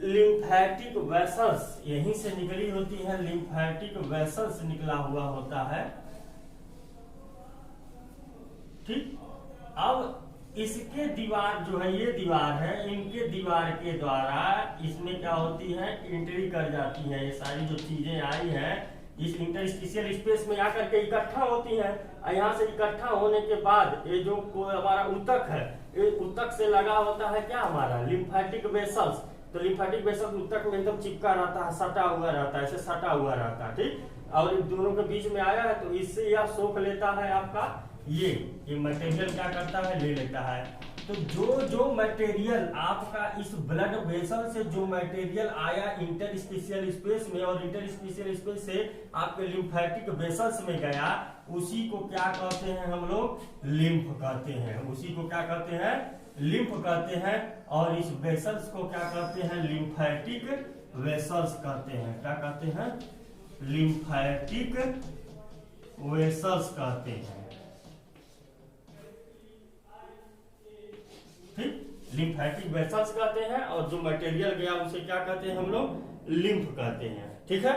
लिम्फेटिक वेसल्स, यहीं से निकली होती है, लिम्फेटिक वेसल्स निकला हुआ होता है, ठीक। अब इसके दीवार जो है, ये दीवार है, इनके दीवार के द्वारा इसमें क्या होती है? एंट्री कर जाती है। ये सारी जो चीजें आई हैं इस इंटरस्टिशियल स्पेस में आकर के इकट्ठा होती हैं। यहाँ से इकट्ठा होने के बाद ये जो हमारा ऊतक है, ये ऊतक से लगा होता है क्या? हमारा लिम्फेटिक वेसल्स। तो लिम्फेटिक वेसल्स ऊतक में एकदम चिपका रहता है, सटा हुआ रहता है, ऐसे सटा हुआ रहता है, ठीक। और इन दोनों के बीच में आया है, तो इससे यह सोख लेता है आपका ये मटेरियल क्या करता है? ले लेता है। तो जो मटेरियल आपका इस ब्लड वेसल से जो मटेरियल आया इंटरस्टिशियल स्पेस में और इंटरस्टिशियल स्पेस से आपके लिम्फेटिक वेसल्स में गया, उसी को क्या कहते हैं हम लोग? लिम्फ कहते हैं। उसी को क्या कहते हैं? लिम्फ कहते हैं। और इस वेसल्स को क्या कहते हैं? लिम्फेटिक वेसल्स कहते हैं। क्या कहते हैं? लिम्फेटिक वेसल्स कहते हैं, ठीक। लिम्फेटिक वेसल्स कहते हैं और जो मटेरियल गया उसे क्या कहते हैं हम लोग? लिम्फ कहते हैं, ठीक है।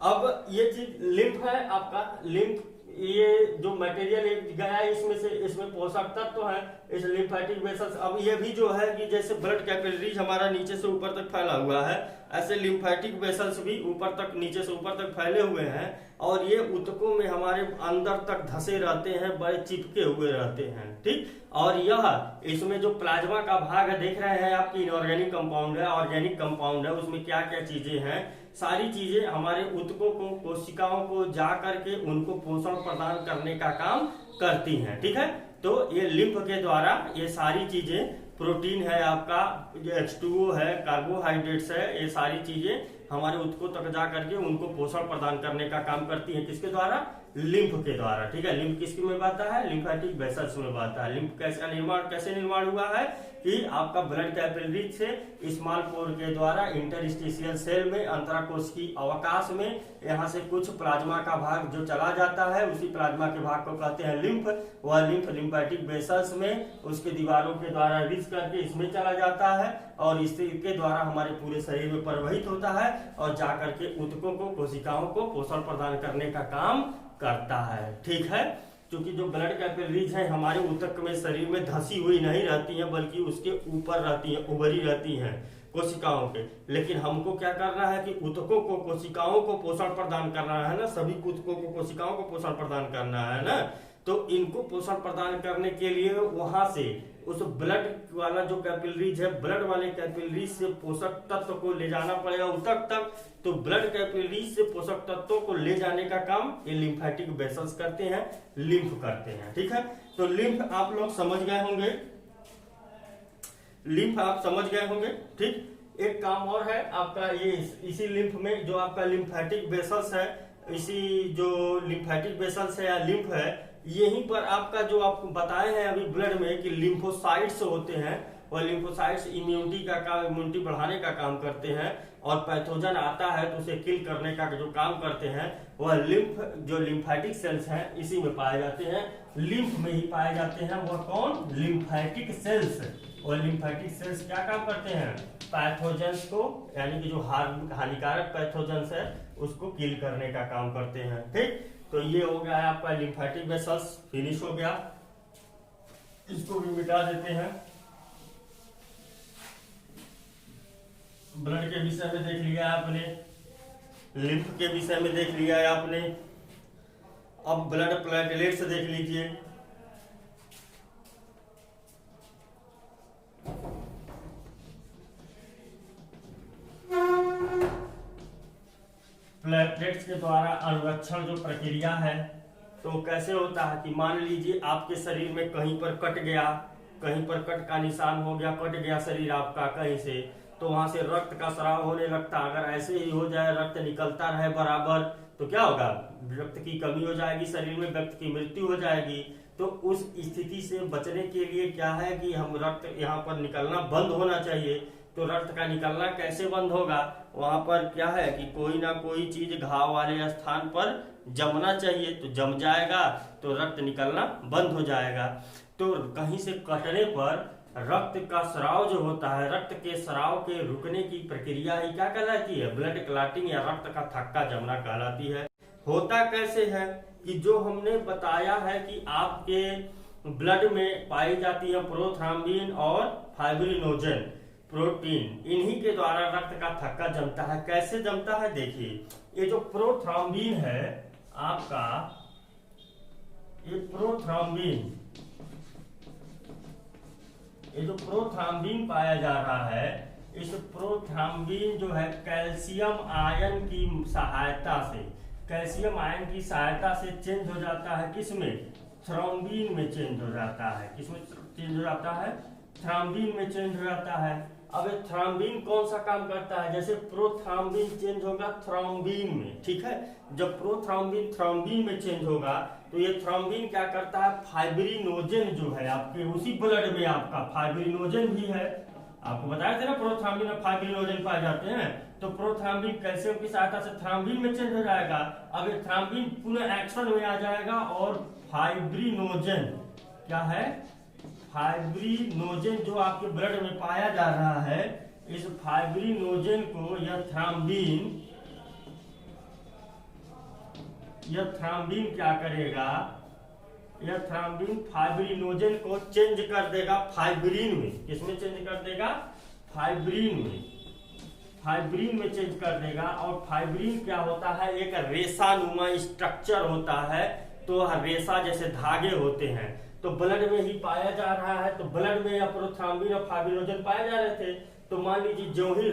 अब ये चीज लिम्फ है आपका, लिम्फ, ये जो मटेरियल गया इसमें से, इसमें पोषक तत्व है इस लिम्फेटिक वेसल्स। अब ये भी जो है कि जैसे ब्लड कैपिलरीज हमारा नीचे से ऊपर तक फैला हुआ है, ऐसे लिम्फेटिक वेसल्स भी ऊपर तक, नीचे से ऊपर तक फैले हुए हैं, और ये ऊतकों में हमारे अंदर तक धसे रहते हैं, बड़े चिपके हुए रहते हैं, ठीक। और यह इसमें जो प्लाज्मा का भाग है, देख रहे हैं आपकी इनऑर्गेनिक कंपाउंड है, ऑर्गेनिक कंपाउंड है, उसमें क्या क्या चीजें हैं, सारी चीजें हमारे ऊतकों को, कोशिकाओं को जा करके उनको पोषण प्रदान करने का काम करती हैं, ठीक है। तो ये लिम्फ के द्वारा ये सारी चीजें प्रोटीन है आपका, H2O है, कार्बोहाइड्रेट्स है, ये सारी चीजें हमारे ऊतकों तक जा करके उनको पोषण प्रदान करने का काम करती है। किसके द्वारा? लिम्फ के द्वारा। ठीक है, लिम्फ किसके में बहता है? लिम्फेटिक वेसल्स में बहता है। लिम्फ कैसे निर्माण हुआ है कि आपका ब्लड कैपिलरीज से स्मॉल पोर के द्वारा इंटरस्टिशियल सेल में, अंतराकोश की अवकाश में, यहाँ से कुछ प्लाज्मा का भाग जो चला जाता है, उसी प्लाज्मा के भाग को कहते हैं लिम्फ। वह लिम्फ लिम्फेटिक वेसल्स में उसके दीवारों के द्वारा रिच करके इसमें चला जाता है और इसके द्वारा हमारे पूरे शरीर में प्रवाहित होता है और जाकर के ऊतकों को, कोशिकाओं को पोषण प्रदान करने का काम करता है। ठीक है, क्योंकि जो ब्लड कैपिलरीज हैं हमारे ऊतक में शरीर में धंसी हुई नहीं रहती हैं, बल्कि उसके ऊपर रहती हैं, उभरी रहती हैं कोशिकाओं के। लेकिन हमको क्या करना है कि ऊतकों को, कोशिकाओं को पोषण प्रदान करना है ना, सभी ऊतकों को, कोशिकाओं को पोषण प्रदान करना है ना। तो इनको पोषण प्रदान करने के लिए वहां से उस ब्लड वाला जो कैपिलरीज है, ब्लड वाले कैपिलरीज से पोषक तत्व को ले जाना पड़ेगा ऊतक तक। तो ब्लड कैपिलरीज से पोषक तत्वों को ले जाने का काम ये लिम्फेटिक वेसल्स करते हैं, लिम्फ करते हैं। ठीक है, तो लिम्फ आप लोग समझ गए होंगे, लिम्फ आप समझ गए होंगे। ठीक, एक काम और है आपका, ये इसी लिम्फ में जो आपका लिम्फेटिक वेसल्स है, इसी जो लिम्फेटिक वेसल्स है या लिम्फ है, यहीं पर आपका जो आपको बताए हैं अभी ब्लड में कि लिम्फोसाइट्स होते हैं, वह लिम्फोसाइट्स इम्यूनिटी का काम, इम्यूनिटी बढ़ाने का काम करते हैं और पैथोजन आता है तो उसे किल करने का जो काम करते हैं, वह लिम्फ, जो लिम्फेटिक सेल्स हैं इसी में पाए जाते हैं, लिम्फ में ही पाए जाते हैं। वह कौन? Lymphatic cells. और लिम्फेटिक सेल्स क्या काम करते हैं? पैथोजेंस को, यानी कि जो हानिकारक पैथोजेंस है उसको किल करने का काम करते हैं। ठीक, तो ये हो गया आपका लिम्फेटिक वेसल्स, फिनिश हो गया, इसको भी मिटा देते हैं। ब्लड के विषय में देख लिया आपने, लिम्फ के विषय में देख लिया है आपने, अब ब्लड प्लेटलेट्स देख लीजिए। प्लेटलेट्स के द्वारा अनुरक्षण जो प्रक्रिया है, तो कैसे होता है कि मान लीजिए आपके शरीर में कहीं पर कट गया, कहीं पर कट का निशान हो गया, कट गया शरीर आपका कहीं से, तो वहां से रक्त का स्राव होने लगता। अगर ऐसे ही हो जाए, रक्त निकलता रहे बराबर, तो क्या होगा? रक्त की कमी हो जाएगी शरीर में, व्यक्ति की मृत्यु हो जाएगी। तो उस स्थिति से बचने के लिए क्या है कि हम रक्त यहाँ पर निकलना बंद होना चाहिए। तो रक्त का निकलना कैसे बंद होगा? वहां पर क्या है कि कोई ना कोई चीज घाव वाले स्थान पर जमना चाहिए, तो जम जाएगा तो रक्त निकलना बंद हो जाएगा। तो कहीं से कटने पर रक्त का स्राव जो होता है, रक्त के स्राव के रुकने की प्रक्रिया ही क्या कहलाती है? ब्लड क्लॉटिंग या रक्त का थक्का जमना कहलाती है। होता कैसे है कि जो हमने बताया है कि आपके ब्लड में पाई जाती है प्रोथ्राम्बिन और फाइब्रिनोजन प्रोटीन, इन्हीं के द्वारा रक्त का थक्का जमता है। कैसे जमता है? देखिए, ये जो प्रोथ्राम्बिन है आपका, ये प्रोथ्राम्बिन, ये जो प्रोथ्राम्बिन पाया जा रहा है, इस प्रोथ्राम्बिन जो है कैल्शियम आयन की सहायता से, कैल्शियम आयन की सहायता से चेंज हो जाता है। किसमें? थ्रोम्बिन में चेंज हो जाता है। किसमें चेंज हो जाता है? थ्रोम्बिन में चेंज हो जाता है। अब ये थ्रोम्बिन कौन सा काम करता है? जैसे प्रोथ्राम्बिन चेंज होगा थ्रोम्बिन में, ठीक है, जब प्रोथ्राम्बिन थ्रोम्बिन में चेंज होगा तो ये थ्रोम्बिन क्या करता है? फाइब्रिनोजन जो है आपके उसी ब्लड में, आपका फाइब्रिनोजन भी है, आपको बताया था ना प्रोथ्राम्बिन और फाइब्रिनोजन पाए जाते हैं। तो प्रोथ्राम्बिन कैल्शियम की सहायता से थ्रोम्बिन में चेंज हो जाएगा। अब ये थ्रोम्बिन पुनः एक्शन में आ जाएगा और फाइब्रिनोजन क्या है? फाइब्रिनोजन जो आपके ब्लड में पाया जा रहा है, इस फाइब्रिनोजन को यह थ्रोम्बिन क्या करेगा? यह थ्रोम्बिन फाइब्रिनोजन को चेंज कर देगा फाइब्रिन में। किसमें चेंज कर देगा? फाइब्रिन में। फाइब्रिन में चेंज कर देगा। और फाइब्रिन क्या होता है? एक रेसानुमा स्ट्रक्चर होता है। तो रेसा जैसे धागे होते हैं, तो ब्लड में ही पाया जा रहा है। तो ब्लड में प्रोथ्राम्बिन और फाइब्रिनोजन पाए जा रहे थे। तो मान लीजिए जो ही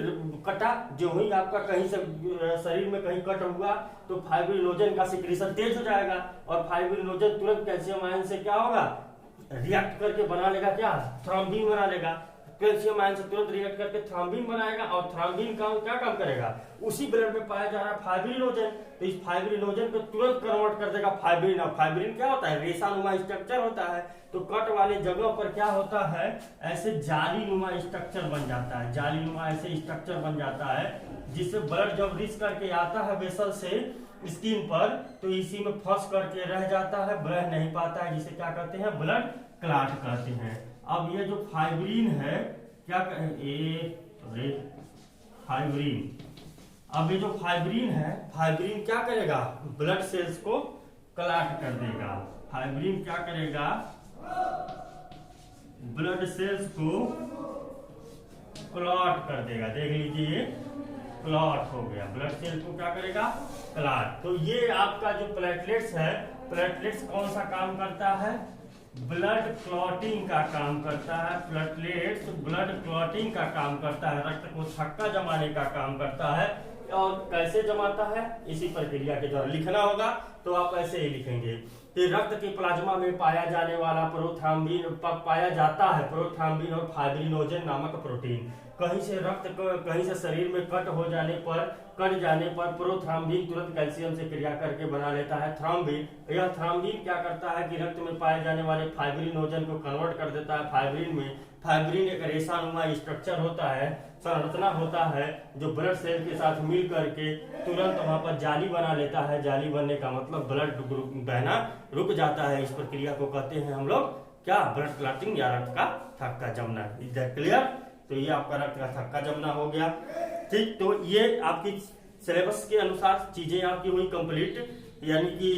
कटा, जो ही आपका कहीं से शरीर में कहीं कट हुआ, तो फाइब्रिनोजन का सिक्रीशन तेज हो जाएगा और फाइब्रिनोजन तुरंत कैल्शियम आयन से क्या होगा? रिएक्ट करके बना लेगा क्या? थ्रोम्बिन बना लेगा। कैल्शियम आयन से तुरंत रिएक्ट करके थ्रोम्बिन बनाएगा, और थ्रोम्बिन का क्या काम करेगा, उसी ब्लड में पाया जा रहा है फाइब्रिनोजन, तो इस फाइब्रिनोजन को तुरंत कन्वर्ट कर देगा फाइब्रिन। और फाइब्रिन क्या होता है, रेशा स्ट्रक्चर होता है, तो कट वाले जगह पर क्या होता है, ऐसे जालीनुमा स्ट्रक्चर बन जाता है, जालीनुमा ऐसे स्ट्रक्चर बन जाता है, जिससे ब्लड जब रिच करके आता है वेसल से स्किन पर, तो इसी में फंस करके रह जाता है, बह नहीं पाता है, जिसे क्या कहते हैं, ब्लड क्लॉट कहते हैं। अब ये जो फाइब्रिन है, क्या फाइब्रिन, अब ये जो फाइब्रिन है, फाइब्रिन क्या करेगा, ब्लड सेल्स को क्लॉट कर देगा। फाइब्रिन क्या करेगा, ब्लड सेल्स को क्लॉट कर देगा। देख लीजिए, क्लॉट हो गया, ब्लड सेल को क्या करेगा, क्लॉट। तो ये आपका जो प्लेटलेट्स है, प्लेटलेट्स कौन सा काम करता है, ब्लड क्लॉटिंग का काम करता है। प्लेटलेट्स ब्लड क्लॉटिंग का काम करता है, रक्त को थक्का जमाने का काम करता है। और कैसे जमाता है, इसी प्रक्रिया के द्वारा। लिखना होगा तो आप ऐसे ही लिखेंगे कि रक्त के प्लाज्मा में पाया जाने वाला प्रोथ्रोम्बिन, पाया जाता है प्रोथ्रोम्बिन और फाइब्रिनोजन नामक प्रोटीन। कहीं से रक्त कहीं से शरीर में कट जाने पर प्रोथ्रोम्बिन तुरंत कैल्शियम से क्रिया करके बना लेता है थ्रोम्बिन। यह थ्रोम्बिन क्या करता है कि रक्त में पाए जाने वाले फाइब्रिनोजन को कन्वर्ट कर देता है फाइब्रिन में। फाइब्रिन एक रेशानुमा स्ट्रक्चर होता है, संरचना होता है, जो ब्लड सेल के साथ मिल करके तुरंत वहां पर जाली बना लेता है। जाली बनने का मतलब ब्लड बहना रुक जाता है। इस प्रक्रिया को कहते हैं हम लोग क्या, ब्लड क्लॉटिंग या रक्त का थक्का जमना। Is that clear? तो ये आपका रक्त का थक्का जमना हो गया। ठीक, तो ये आपकी सिलेबस के अनुसार चीजें आपकी हुई कंप्लीट, यानी कि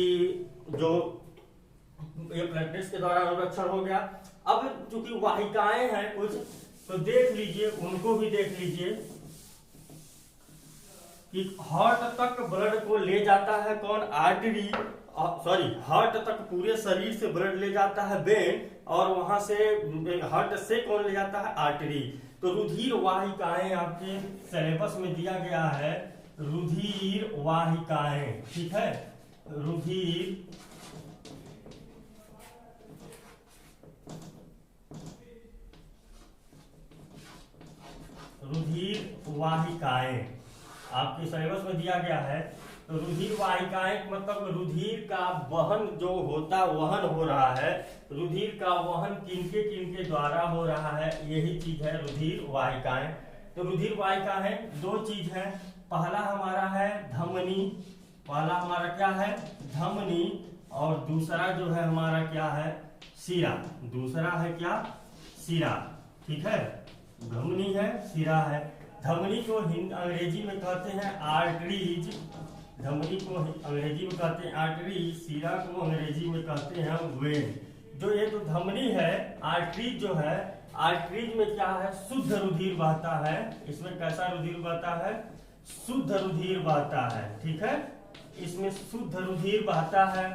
जो ये प्लेटलेट्स के द्वारा अनुरक्षण हो गया। अब चूंकि वाहिकाएं हैं कुछ, तो देख लीजिए, उनको भी देख लीजिए कि हार्ट तक ब्लड को ले जाता है कौन, आर्टरी, हार्ट तक पूरे शरीर से ब्लड ले जाता है वेन, और वहां से हार्ट से कौन ले जाता है, आर्टरी। तो रुधिर वाहिकाएं आपके सिलेबस में दिया गया है, रुधिर वाहिकाएं, ठीक है, रुधिर वाहिकाएं आपके सिलेबस में दिया गया है। तो रुधिर वाहिकाएं मतलब रुधिर का वहन जो होता, वहन हो रहा है, रुधिर का वहन किनके द्वारा हो रहा है, यही चीज है रुधिर वाहिकाएं। तो रुधिर वाहिकाएं दो चीज है, पहला हमारा है धमनी, पहला हमारा क्या है, धमनी, और दूसरा जो है हमारा क्या है, शिरा। दूसरा है क्या, शिरा, ठीक है, धमनी है, शिरा है। धमनी को अंग्रेजी में कहते हैं आर्टरीज, धमनी को अंग्रेजी में कहते हैं आर्टरीज, शिरा को अंग्रेजी में कहते हैं वेन। जो ये तो धमनी है, आर्टरीज जो है, आर्टरीज में क्या है, शुद्ध रुधिर बहता है। इसमें कैसा रुधिर बहता है, शुद्ध रुधिर बहता है, ठीक है, इसमें शुद्ध रुधिर बहता है।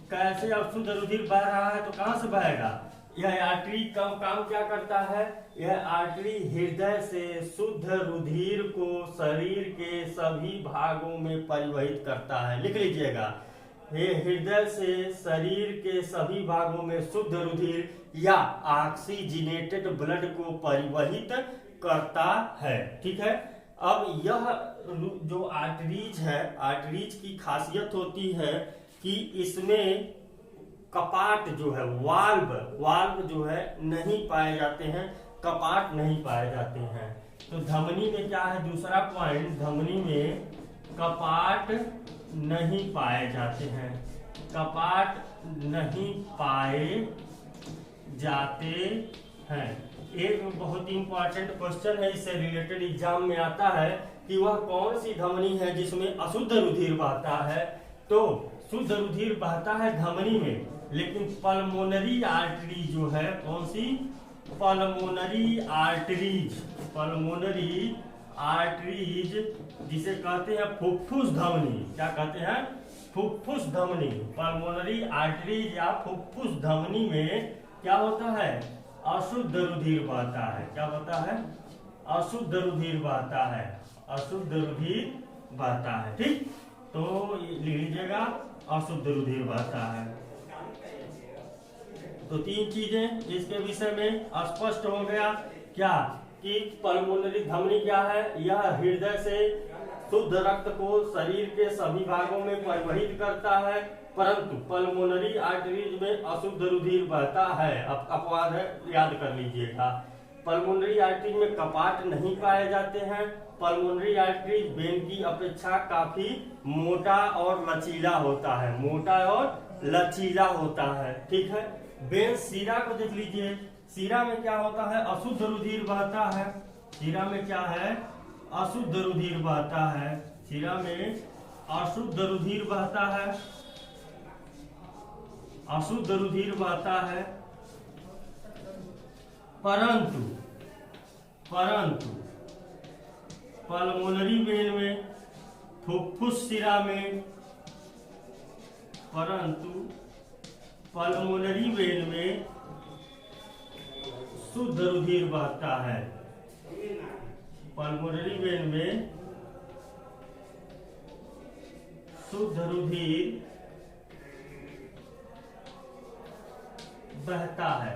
कैसे अब शुद्ध रुधिर बह रहा है तो कहां से बहेगा, यह आर्टरी का काम क्या करता है, यह आर्टरी हृदय से शुद्ध रुधिर को शरीर के सभी भागों में परिवहित करता है। लिख लीजिएगा, ये हृदय से शरीर के सभी भागों में शुद्ध रुधिर या ऑक्सीजनेटेड ब्लड को परिवहित करता है, ठीक है। अब यह जो आर्टरीज है, आर्टरीज की खासियत होती है कि इसमें कपाट जो है, वाल्व जो है नहीं पाए जाते हैं, कपाट नहीं पाए जाते हैं। तो धमनी में क्या है, दूसरा पॉइंट, धमनी में कपाट नहीं पाए जाते हैं, कपाट नहीं पाए जाते हैं। एक बहुत ही इंपॉर्टेंट क्वेश्चन है, इससे रिलेटेड एग्जाम में आता है कि वह कौन सी धमनी है जिसमें अशुद्ध रुधिर बहता है। तो शुद्ध रुधिर बहता है धमनी में, लेकिन पल्मोनरी आर्टरी जो है, कौन सी, पल्मोनरी आर्टरीज, पल्मोनरी आर्टरीज जिसे कहते हैं फुफ्फुस धमनी, क्या कहते हैं, फुफ्फुस धमनी। पल्मोनरी आर्टरीज या फुफ्फुस धमनी में क्या होता है, अशुद्ध रुधिर बहता है। क्या होता है, अशुद्ध रुधिर बहता है, अशुद्ध रुधिर बहता है, ठीक। तो लिख लीजिएगा, अशुद्ध रुधिर बहता है। तो 3 चीजें इसके विषय में स्पष्ट हो गया। क्या कि पल्मोनरी धमनी क्या है, यह हृदय से शुद्ध रक्त को शरीर के सभी भागों में परिवहित करता है, परंतु पल्मोनरी आर्टरीज में अशुद्ध रुधिर बहता है। अब अपवाद है, याद कर लीजिएगा। पल्मोनरी आर्टरी में कपाट नहीं पाए जाते हैं। पल्मोनरी आर्टरी वेन की अपेक्षा काफी मोटा और लचीला होता है, मोटा और लचीला होता है। ठीक है, वेन शिरा को देख लीजिए। शिरा में क्या होता है, अशुद्ध रुधिर बहता है। शिरा में क्या है, अशुद्ध रुधिर बहता है। शिरा में अशुद्ध रुधिर बहता है, अशुद्ध रुधिर बहता है। परंतु पल्मोनरी वेन में, फुफ्फुस शिरा में, परंतु पल्मोनरी वेन में शुद्ध रुधिर बहता है। पल्मोनरी वेन में शुद्ध रुधिर बहता है।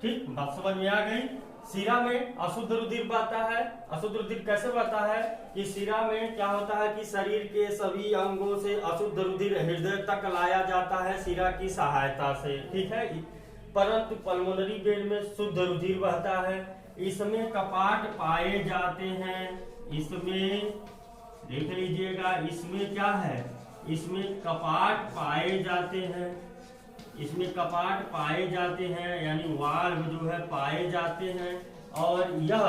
ठीक, बात समझ में आ गई। शिरा में अशुद्ध रुधिर बहता है। अशुद्ध रुधिर कैसे बहता है कि शिरा में क्या होता है कि शरीर के सभी अंगों से अशुद्ध रुधिर हृदय तक लाया जाता है शिरा की सहायता से। ठीक है, परंतु पल्मोनरी वेन में शुद्ध रुधिर बहता है। इसमें कपाट पाए जाते हैं। इसमें देख लीजिएगा, इसमें क्या है, इसमें कपाट पाए जाते हैं। इसमें कपाट पाए जाते हैं, यानी वाल्व जो है पाए जाते हैं। और यह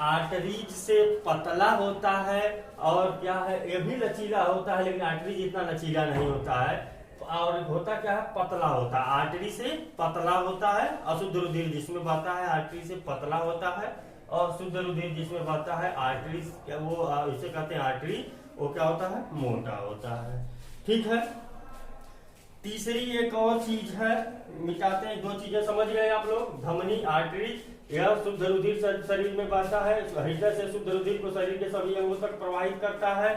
आर्टरीज से पतला होता है और क्या है, यह भी लचीला होता है, लेकिन आर्टरीज इतना लचीला नहीं होता है। और होता क्या है, पतला होता है, आर्टरी से पतला होता है। अशुद्ध रुधिर जिसमें बहता है आर्टरी से पतला होता है, और शुद्ध रुधिर जिसमें बहता है आर्टरी, वो इसे कहते हैं आर्टरी, वो क्या होता है, मोटा होता है। ठीक है, तीसरी एक और चीज है, मिटाते हैं। 2 चीजें समझ गए आप लोग। धमनी, आर्टरी, यह शुद्ध रुधिर शरीर में बहता है, हृदय से शुद्ध रुधिर को शरीर के सभी अंगों तक प्रवाहित करता है।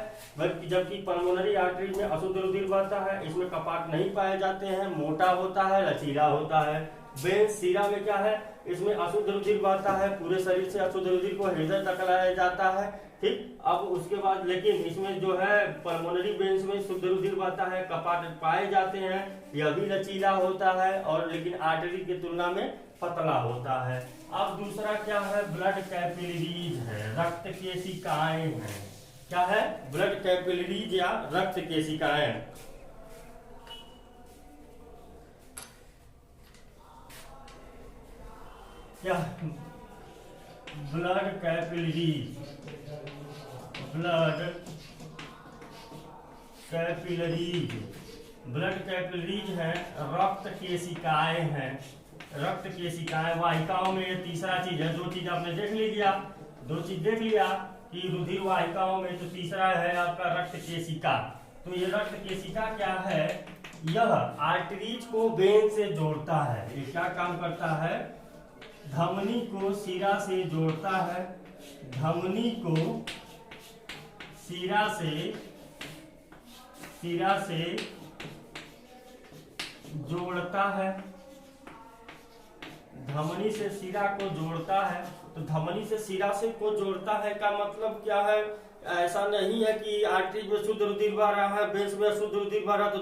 जबकि पल्मोनरी आर्टरी में अशुद्ध रुधिर बहता है, इसमें कपाट नहीं पाए जाते हैं, मोटा होता है, लचीला होता है। वेन शिरा में क्या है, इसमें अशुद्ध रुधिर बहता है, पूरे शरीर से अशुद्ध रुधिर को हृदय तक लाया जाता है। ठीक, अब उसके बाद लेकिन इसमें जो है पल्मोनरी वेन्स में शुद्ध रुधिर बहता है, कपाट पाए जाते हैं, यह भी लचीला होता है, और लेकिन आर्टरी की तुलना में पतला होता है। अब दूसरा क्या है, ब्लड कैपिलरीज है, रक्त केशिकाएं हैं। क्या है, ब्लड कैपिलरीज या रक्त केशिकाएं। क्या, blood capillaries, blood capillaries, blood capillaries है, रक्त केशिकाएं हैं। रक्त केशिकाएं वाहिकाओं में, ये तीसरा चीज है। 2 चीज आपने देख लीजिए, 2 चीज देख लिया कि रुधिर वाहिकाओं में, तो तीसरा है आपका रक्त केशिका। तो ये रक्त केशिका क्या है, यह आर्टरीज को वेन से जोड़ता है। ये क्या काम करता है, धमनी को शिरा से जोड़ता है, धमनी को शिरा से जोड़ता है, धमनी से शिरा को जोड़ता है। तो धमनी से शिरा से को जोड़ता है का मतलब क्या है, ऐसा नहीं है कि आर्टरीज में शुद्ध रुधिर बह रहा है, वेन्स में शुद्ध रुधिर बह रहा तो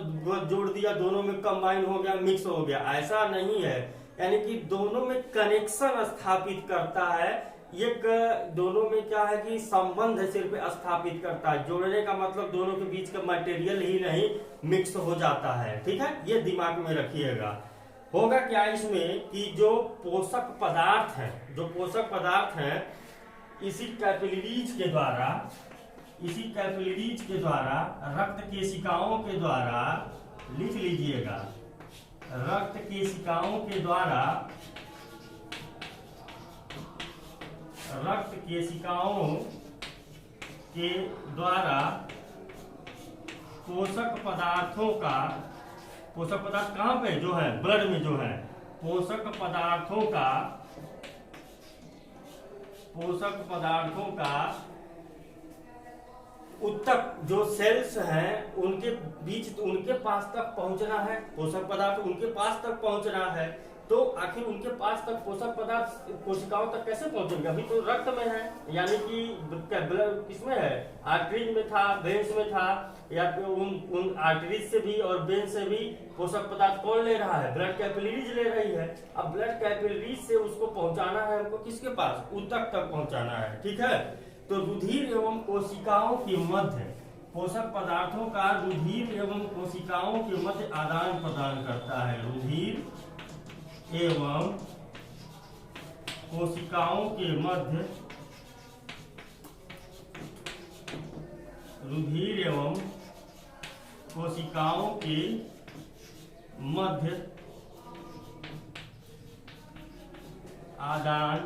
जोड़ दिया, दोनों में कंबाइन हो गया, मिक्स हो गया, ऐसा नहीं है। यानी कि दोनों में कनेक्शन स्थापित करता है। एक दोनों में क्या है कि संबंध सिर्फ स्थापित करता है। जोड़ने का मतलब दोनों के बीच का मटेरियल ही नहीं मिक्स हो जाता है। ठीक है, ये दिमाग में रखिएगा। होगा क्या इसमें कि जो पोषक पदार्थ हैं, इसी कैपिलरीज के द्वारा रक्त केशिकाओं के द्वारा, लिख लीजिएगा, रक्त केशिकाओं के द्वारा पोषक पदार्थ कहाँ पे जो है, ब्लड में जो है, पोषक पदार्थों का उत्तक जो सेल्स हैं उनके बीच, उनके पास तक पहुंचना है, पोषक पदार्थ उनके पास तक पहुंचना है। तो आखिर उनके पास तक पोषक पदार्थ कोशिकाओं तक कैसे पहुंचेंगे? अभी तो रक्त में है, यानी कि ब्लड किसमें है? आर्टरीज में था, वेन्स में था, या फिर उन आर्टरीज से भी और वेन से भी पोषक पदार्थ कौन ले रहा है? ब्लड कैपिलरीज ले रही है। अब ब्लड कैपिलरीज से उसको पहुंचाना है हमको किसके पास? ऊतक तक पहुंचाना है, ठीक है। तो रुधिर एवं कोशिकाओं के मध्य पोषक पदार्थों का रुधिर एवं कोशिकाओं के मध्य आदान प्रदान करता है। रुधिर एवं कोशिकाओं के मध्य, रुधिर एवं कोशिकाओं के मध्य आदान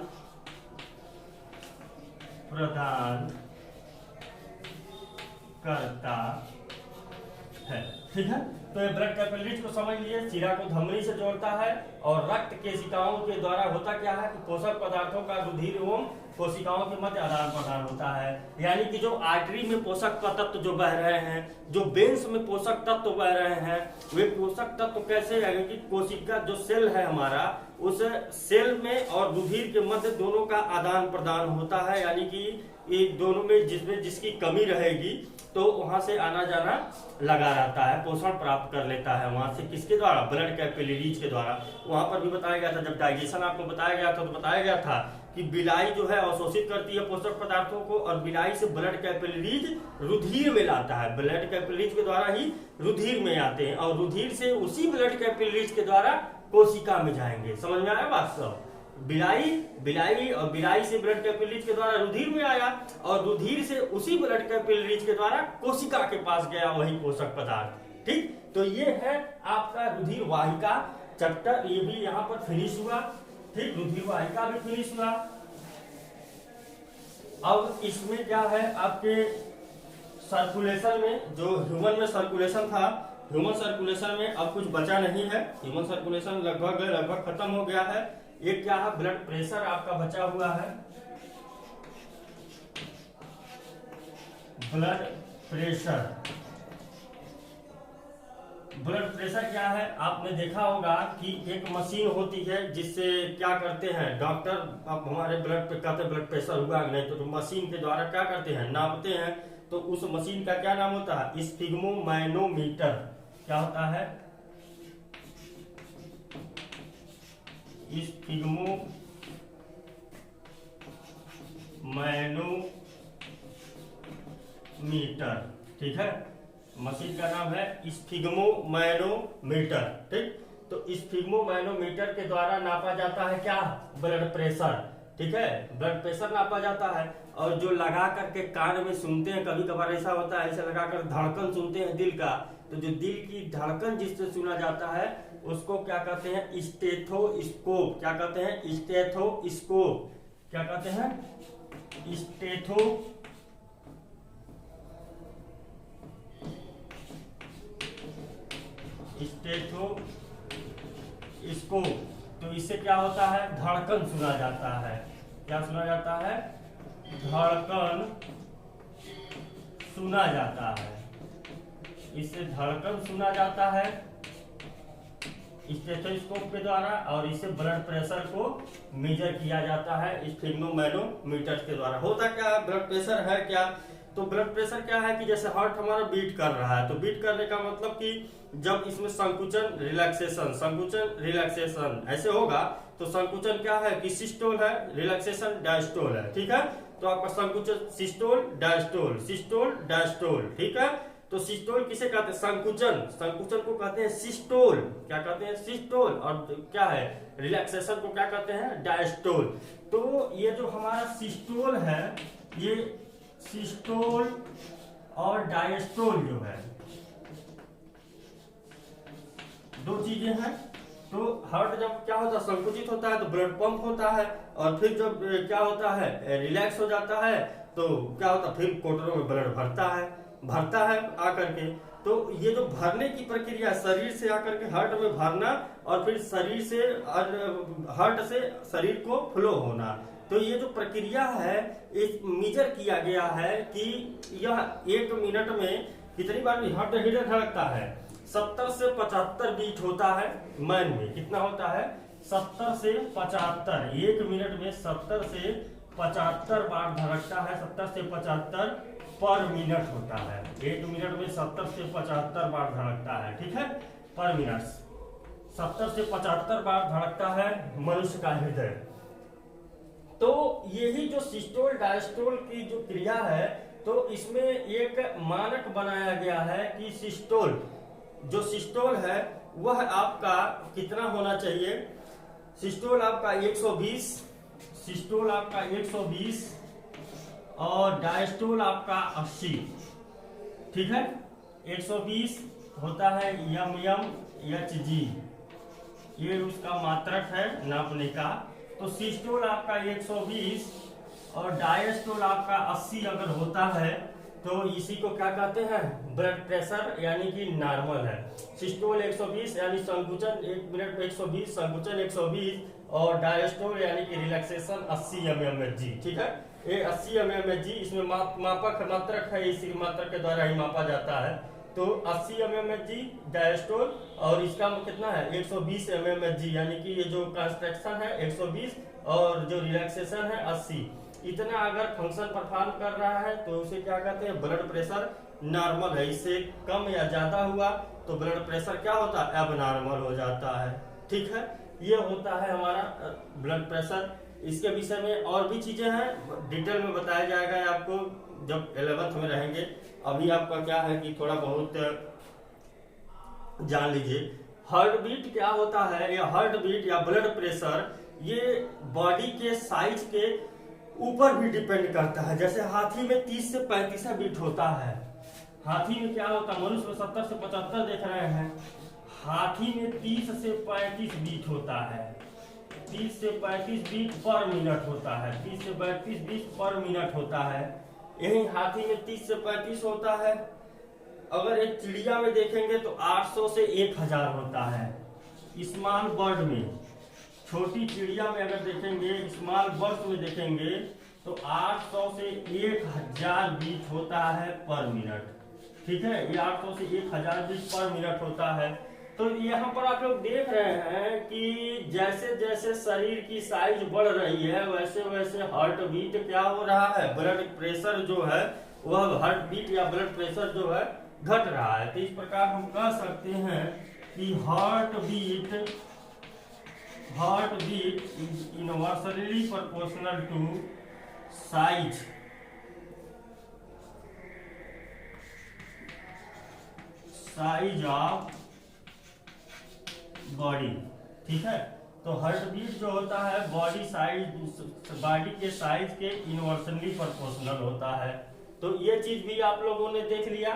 प्रदान करता है, ठीक है। तो ये ब्लड कैपिलरीज को समझ लीजिए, शिरा को धमनी से जोड़ता है और रक्त केशिकाओं के द्वारा होता क्या है कि पोषक पदार्थों का रुधिर एवं कोशिकाओं के मध्य आदान प्रदान होता है। यानी कि जो आर्टरी में पोषक तत्व जो बह रहे हैं, जो वेन्स में पोषक तत्व बह रहे हैं, वे पोषक तत्व कैसे, यानी कि कोशिका जो सेल है हमारा, उस सेल में और रुधिर के मध्य दोनों का आदान प्रदान होता है। यानी कि ये दोनों में जिसकी कमी रहेगी तो वहां से आना जाना लगा रहता है, पोषण प्राप्त कर लेता है वहां से, किसके द्वारा? ब्लड कैपिलरीज के द्वारा। वहां पर भी बताया गया था, जब डाइजेशन आपको बताया गया था तो बताया गया था कि बिलाई जो है अवशोषित करती है पोषक पदार्थों को और बिलाई से ब्लड कैपिलरीज रुधिर में लाता है। ब्लड कैपिलरीज के द्वारा ही रुधिर में आते हैं और रुधिर से उसी ब्लड कैपिलरीज के द्वारा कोशिका में जाएंगे। समझ में आया बात सब? बिलाई से ब्लड कैपिलरीज के द्वारा रुधिर में आया और रुधिर से उसी ब्लड कैपिलरीज के द्वारा कोशिका के पास गया वही पोषक पदार्थ, ठीक। तो ये है आपका रुधिर वाहिका चैप्टर, ये भी यहाँ पर फिनिश हुआ, ठीक। रुधिर वाहिका भी फिनिश हुआ। अब इसमें क्या है आपके सर्कुलेशन में, जो ह्यूमन में सर्कुलेशन था, ह्यूमन सर्कुलेशन में अब कुछ बचा नहीं है। ह्यूमन सर्कुलेशन लगभग खत्म हो गया है। ये क्या है? ब्लड प्रेशर आपका बचा हुआ है। ब्लड प्रेशर क्या है? आपने देखा होगा कि एक मशीन होती है जिससे क्या करते हैं डॉक्टर, अब हमारे ब्लड पे कहते हैं ब्लड प्रेशर हुआ नहीं, तो मशीन के द्वारा क्या करते हैं? नापते हैं। तो उस मशीन का क्या नाम होता है? स्फिग्मोमैनोमीटर। क्या होता है? स्फिग्मोमैनोमीटर, ठीक है। मशीन का नाम है स्फिग्मोमैनोमीटर, ठीक। तो स्फिग्मोमैनोमीटर के द्वारा नापा जाता है क्या? ब्लड प्रेशर, ठीक है। ब्लड प्रेशर नापा जाता है। और जो लगा करके कान में सुनते हैं, कभी कभार ऐसा होता है, ऐसे लगाकर धड़कन सुनते हैं दिल का, तो जो दिल की धड़कन जिससे सुना जाता है उसको क्या कहते हैं? स्टेथोस्कोप। क्या कहते हैं? स्टेथोस्कोप। क्या कहते हैं? स्टेथोस्कोप। तो इससे क्या होता है? धड़कन सुना जाता है। क्या सुना जाता है? धड़कन सुना जाता है। इससे धड़कन सुना जाता है स्टेथोस्कोप के द्वारा, और इससे ब्लड प्रेशर को मेजर किया जाता है स्फिग्मोमैनोमीटर के द्वारा। होता क्या है? ब्लड प्रेशर है क्या? तो ब्लड प्रेशर क्या है कि जैसे हार्ट हमारा बीट कर रहा है, तो बीट करने का मतलब कि जब इसमें संकुचन रिलैक्सेशन ऐसे होगा, तो संकुचन क्या है कि सिस्टोल है, रिलैक्सेशन डायस्टोल है, ठीक है। तो आपका संकुचन सिस्टोल डायस्टोल, ठीक है। तो सिस्टोल किसे कहते हैं? संकुचन को कहते हैं सिस्टोल। क्या कहते हैं? सिस्टोल। और क्या है? रिलैक्सेशन को क्या कहते हैं? डायस्टोल। तो ये जो हमारा सिस्टोल है, ये सिस्टोल और डायस्टोल जो है, दो चीजें हैं। तो हार्ट जब क्या होता है? संकुचित होता है तो ब्लड पंप होता है, और फिर जब क्या होता है? रिलैक्स हो जाता है तो क्या होता है? फिर कोटरों में ब्लड भरता है आकर के। तो ये जो भरने की प्रक्रिया, शरीर से आकर के हार्ट में भरना और फिर शरीर से हार्ट से शरीर को फ्लो होना, तो ये जो प्रक्रिया है इस मेजर किया गया है कि यह 1 मिनट में कितनी बार हार्ट धड़कता है। 70 से 75 बीट होता है मैन में। कितना होता है? 70 से 75। 1 मिनट में 70 से 75 बार धड़कता है। 70 से 75 पर मिनट होता है। 1 मिनट में 70 से 75 बार धड़कता है। ठीक है, पर मिनट 70 से 75 बार धड़कता है मनुष्य का हृदय। तो यही जो सिस्टोल डायस्टोल की जो क्रिया है, तो इसमें एक मानक बनाया गया है कि जो सिस्टोल है वह आपका कितना होना चाहिए। सिस्टोल आपका 120, सिस्टोल आपका 120 और डायस्टोल आपका 80। ठीक है, 120 होता है HG, ये उसका मात्रक है नापने का। तो सिस्टोल आपका 120 और डायस्टोल आपका 80 अगर होता है तो इसी को क्या कहते हैं? ब्लड प्रेशर, यानी कि नॉर्मल है। सिस्टोल 120 यानी संकुचन 1 मिनट में 120, संकुचन 120 और डायस्टोल यानी कि रिलैक्सेशन 80 mmHg। ठीक है, ये 80 mmHg इसमें मापक मात्रक है, इसी मात्रक के द्वारा ही मापा जाता है। तो 80 mmHg डायस्टोल और इसका कितना है? 120 mmHg, यानी कि ये जो कंस्ट्रक्शन है 120 और जो रिलैक्सेशन है 80। इतना अगर फंक्शन परफॉर्म कर रहा है तो उसे क्या कहते हैं? ब्लड प्रेशर नॉर्मल है। इससे कम या ज्यादा हुआ तो ब्लड प्रेशर क्या होता है? एबनॉर्मल हो जाता है। ठीक है, ये होता है हमारा ब्लड प्रेशर। इसके विषय में और भी चीजें हैं, डिटेल में बताया जाएगा आपको जब 11th में रहेंगे। अभी आपका क्या है कि थोड़ा बहुत जान लीजिए। हार्ट बीट क्या होता है? या हार्ट बीट या ब्लड प्रेशर ये बॉडी के साइज के ऊपर भी डिपेंड करता है। जैसे हाथी में 30 से 35 बीट होता है। हाथी में क्या होता है? मनुष्य में 70 से 75 देख रहे हैं, हाथी में 30 से 35 बीट होता है। 30 से 35 बीट पर मिनट होता है। 30 से 35 बीट पर मिनट होता है। यही हाथी में 30 से 35 होता है। अगर एक चिड़िया में देखेंगे तो 800 से 1000 होता है। स्मॉल बर्ड में, छोटी चिड़िया में अगर देखेंगे, स्मॉल बर्ड में देखेंगे तो 800 से 1000 बीट होता है पर मिनट। ठीक है, ये 800 से 1000 बीट पर मिनट होता है। तो यहाँ पर आप लोग देख रहे हैं कि जैसे जैसे शरीर की साइज बढ़ रही है वैसे वैसे हार्ट बीट क्या हो रहा है? ब्लड प्रेशर जो है वह हार्ट बीट या ब्लड प्रेशर जो है घट रहा है। तो इस प्रकार हम कह सकते हैं कि heart beat is inversely proportional to size of body. ठीक है, तो हार्ट बीट जो होता है बॉडी के साइज के इनवर्सली प्रोपोर्शनल होता है। तो ये चीज भी आप लोगों ने देख लिया।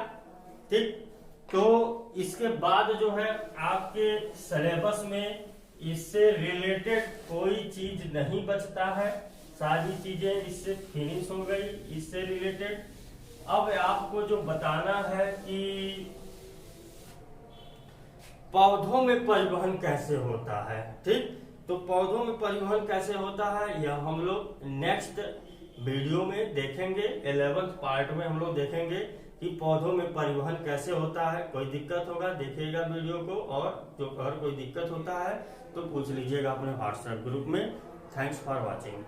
ठीक, तो इसके बाद जो है आपके सिलेबस में इससे रिलेटेड कोई चीज नहीं बचता है। सारी चीजें इससे फिनिश हो गई इससे रिलेटेड। अब आपको जो बताना है कि पौधों में परिवहन कैसे होता है। ठीक, तो पौधों में परिवहन कैसे होता है यह हम लोग नेक्स्ट वीडियो में देखेंगे। 11th पार्ट में हम लोग देखेंगे कि पौधों में परिवहन कैसे होता है। कोई दिक्कत होगा देखिएगा वीडियो को, और जो अगर कोई दिक्कत होता है तो पूछ लीजिएगा अपने व्हाट्सएप ग्रुप में। Thanks for watching.